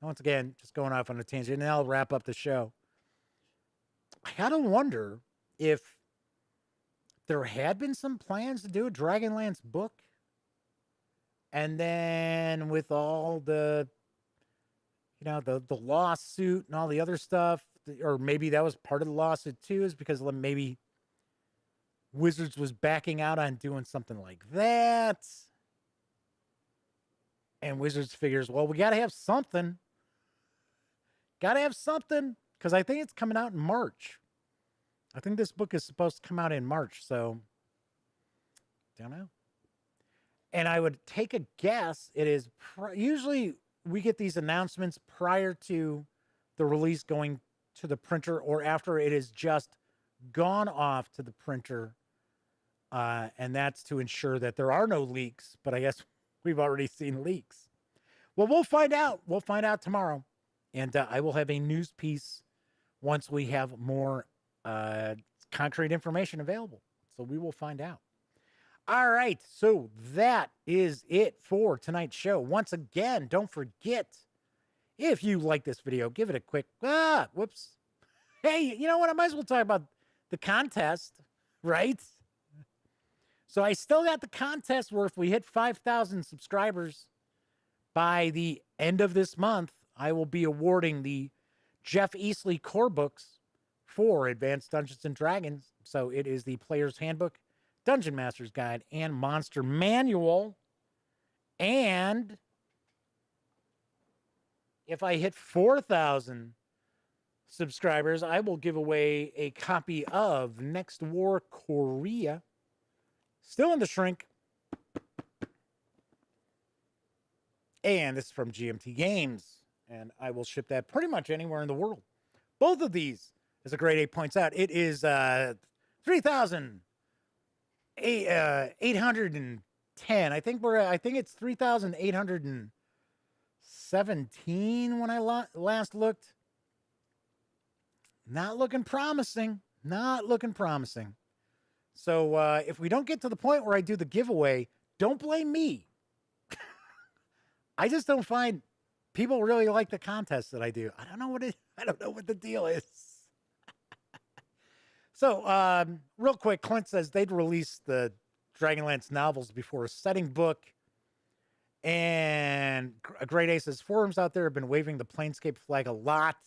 once again, just going off on a tangent, and I'll wrap up the show. I gotta wonder if there had been some plans to do a Dragonlance book. And then with all the, the lawsuit and all the other stuff, or maybe that was part of the lawsuit too, is because maybe Wizards was backing out on doing something like that. And Wizards figures, well, we got to have something. Got to have something. Because I think it's coming out in March. I think this book is supposed to come out in March. So, don't know. And I would take a guess. It is usually we get these announcements prior to the release going to the printer or after it has just gone off to the printer. And that's to ensure that there are no leaks. But I guess we've already seen leaks. Well, we'll find out. We'll find out tomorrow. And I will have a news piece once we have more concrete information available. So we will find out. All right. So that is it for tonight's show. Once again, don't forget, if you like this video, give it a quick, whoops. Hey, you know what? I might as well talk about the contest, right? So I still got the contest where if we hit 5,000 subscribers by the end of this month, I will be awarding the Jeff Easley core books for Advanced Dungeons and Dragons. So it is the Player's Handbook, Dungeon Master's Guide, and Monster Manual. And if I hit 4,000 subscribers, I will give away a copy of Next War Korea. Still in the shrink. And this is from GMT Games. And I will ship that pretty much anywhere in the world. Both of these, as a Grade A points out, it is 3,810. I think it's 3,817 when I last looked. Not looking promising. Not looking promising. So if we don't get to the point where I do the giveaway, don't blame me. I just don't find people really like the contest that I do. I don't know what the deal is. So real quick, Clint says they'd release the Dragonlance novels before a setting book. And a Great A says forums out there have been waving the Planescape flag a lot.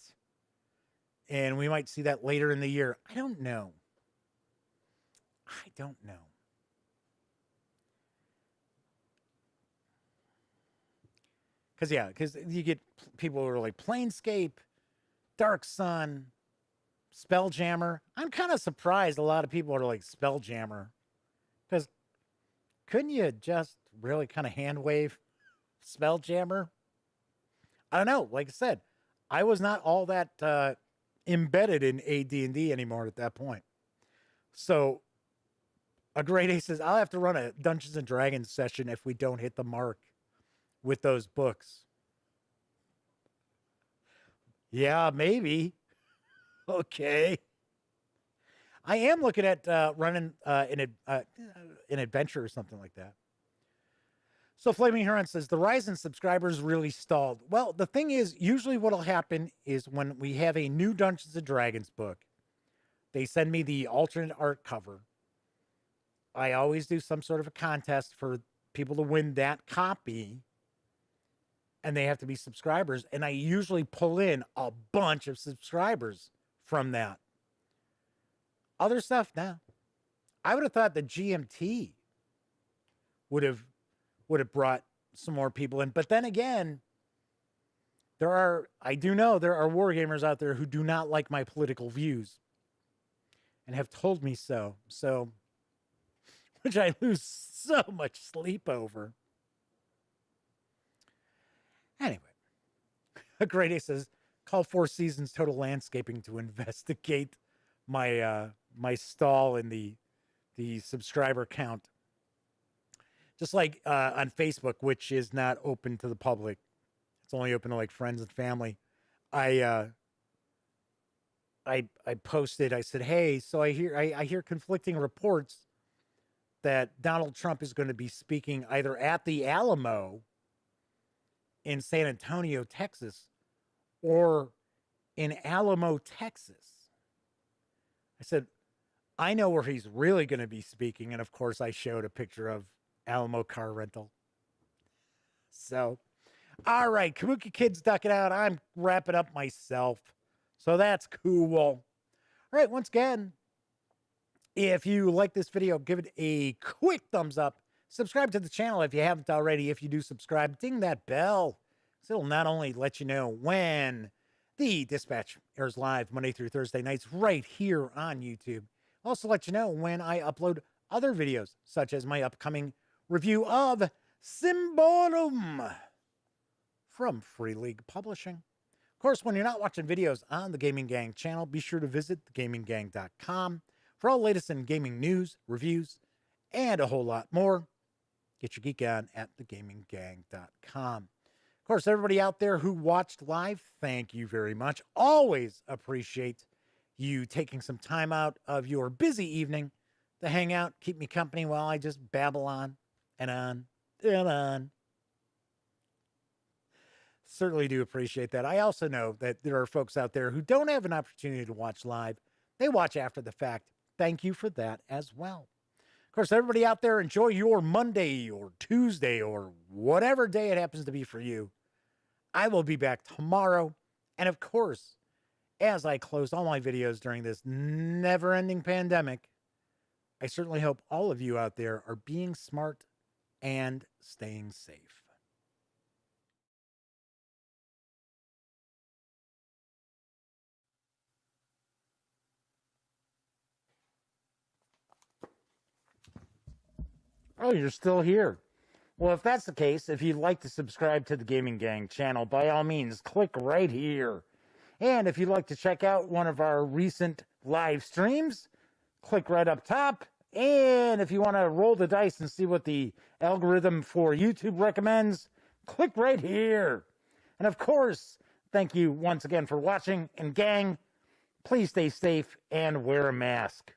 And we might see that later in the year. I don't know. Because you get people who are like Planescape, Dark Sun, Spelljammer. I'm kind of surprised a lot of people are like Spelljammer. Because couldn't you just really kind of hand wave Spelljammer? I don't know. Like I said, I was not all that embedded in AD&D anymore at that point. So a Great A says, I'll have to run a Dungeons and Dragons session if we don't hit the mark with those books. Yeah, maybe. Okay. I am looking at running an adventure or something like that. So Flaming Heron says, the rise in subscribers really stalled. Well, the thing is, usually what will happen is when we have a new Dungeons & Dragons book, they send me the alternate art cover. I always do some sort of a contest for people to win that copy. And they have to be subscribers. And I usually pull in a bunch of subscribers from that. Other stuff, no. I would have thought the GMT would have brought some more people in. But then again, I do know there are wargamers out there who do not like my political views and have told me so. So, which I lose so much sleep over. Anyway, a great A says, call Four Seasons Total Landscaping to investigate my my stall in the subscriber count. Just like on Facebook, which is not open to the public. It's only open to like friends and family. I posted, I said, hey, so I hear conflicting reports that Donald Trump is going to be speaking either at the Alamo in San Antonio, Texas, or in Alamo, Texas. I said, I know where he's really going to be speaking. And of course, I showed a picture of Alamo car rental. So, all right, Kabuki Kid's ducking out. I'm wrapping up myself. So that's cool. All right, once again, if you like this video, give it a quick thumbs up. Subscribe to the channel if you haven't already. If you do subscribe, ding that bell. So it'll not only let you know when the Dispatch airs live Monday through Thursday nights right here on YouTube. Also let you know when I upload other videos, such as my upcoming review of Symbolum from Free League Publishing. Of course, when you're not watching videos on the Gaming Gang channel, be sure to visit thegaminggang.com for all latest in gaming news, reviews, and a whole lot more. Get your geek on at thegaminggang.com. Of course, everybody out there who watched live, thank you very much. Always appreciate you taking some time out of your busy evening to hang out, keep me company while I just babble on and on and on. Certainly do appreciate that. I also know that there are folks out there who don't have an opportunity to watch live. They watch after the fact. Thank you for that as well. Of course, everybody out there, enjoy your Monday or Tuesday or whatever day it happens to be for you. I will be back tomorrow. And of course, as I close all my videos during this never-ending pandemic, I certainly hope all of you out there are being smart and staying safe. Oh, you're still here. Well, if that's the case, if you'd like to subscribe to the Gaming Gang channel, by all means, click right here. And if you'd like to check out one of our recent live streams, click right up top. And if you want to roll the dice and see what the algorithm for YouTube recommends, click right here. And of course, thank you once again for watching. And gang, please stay safe and wear a mask.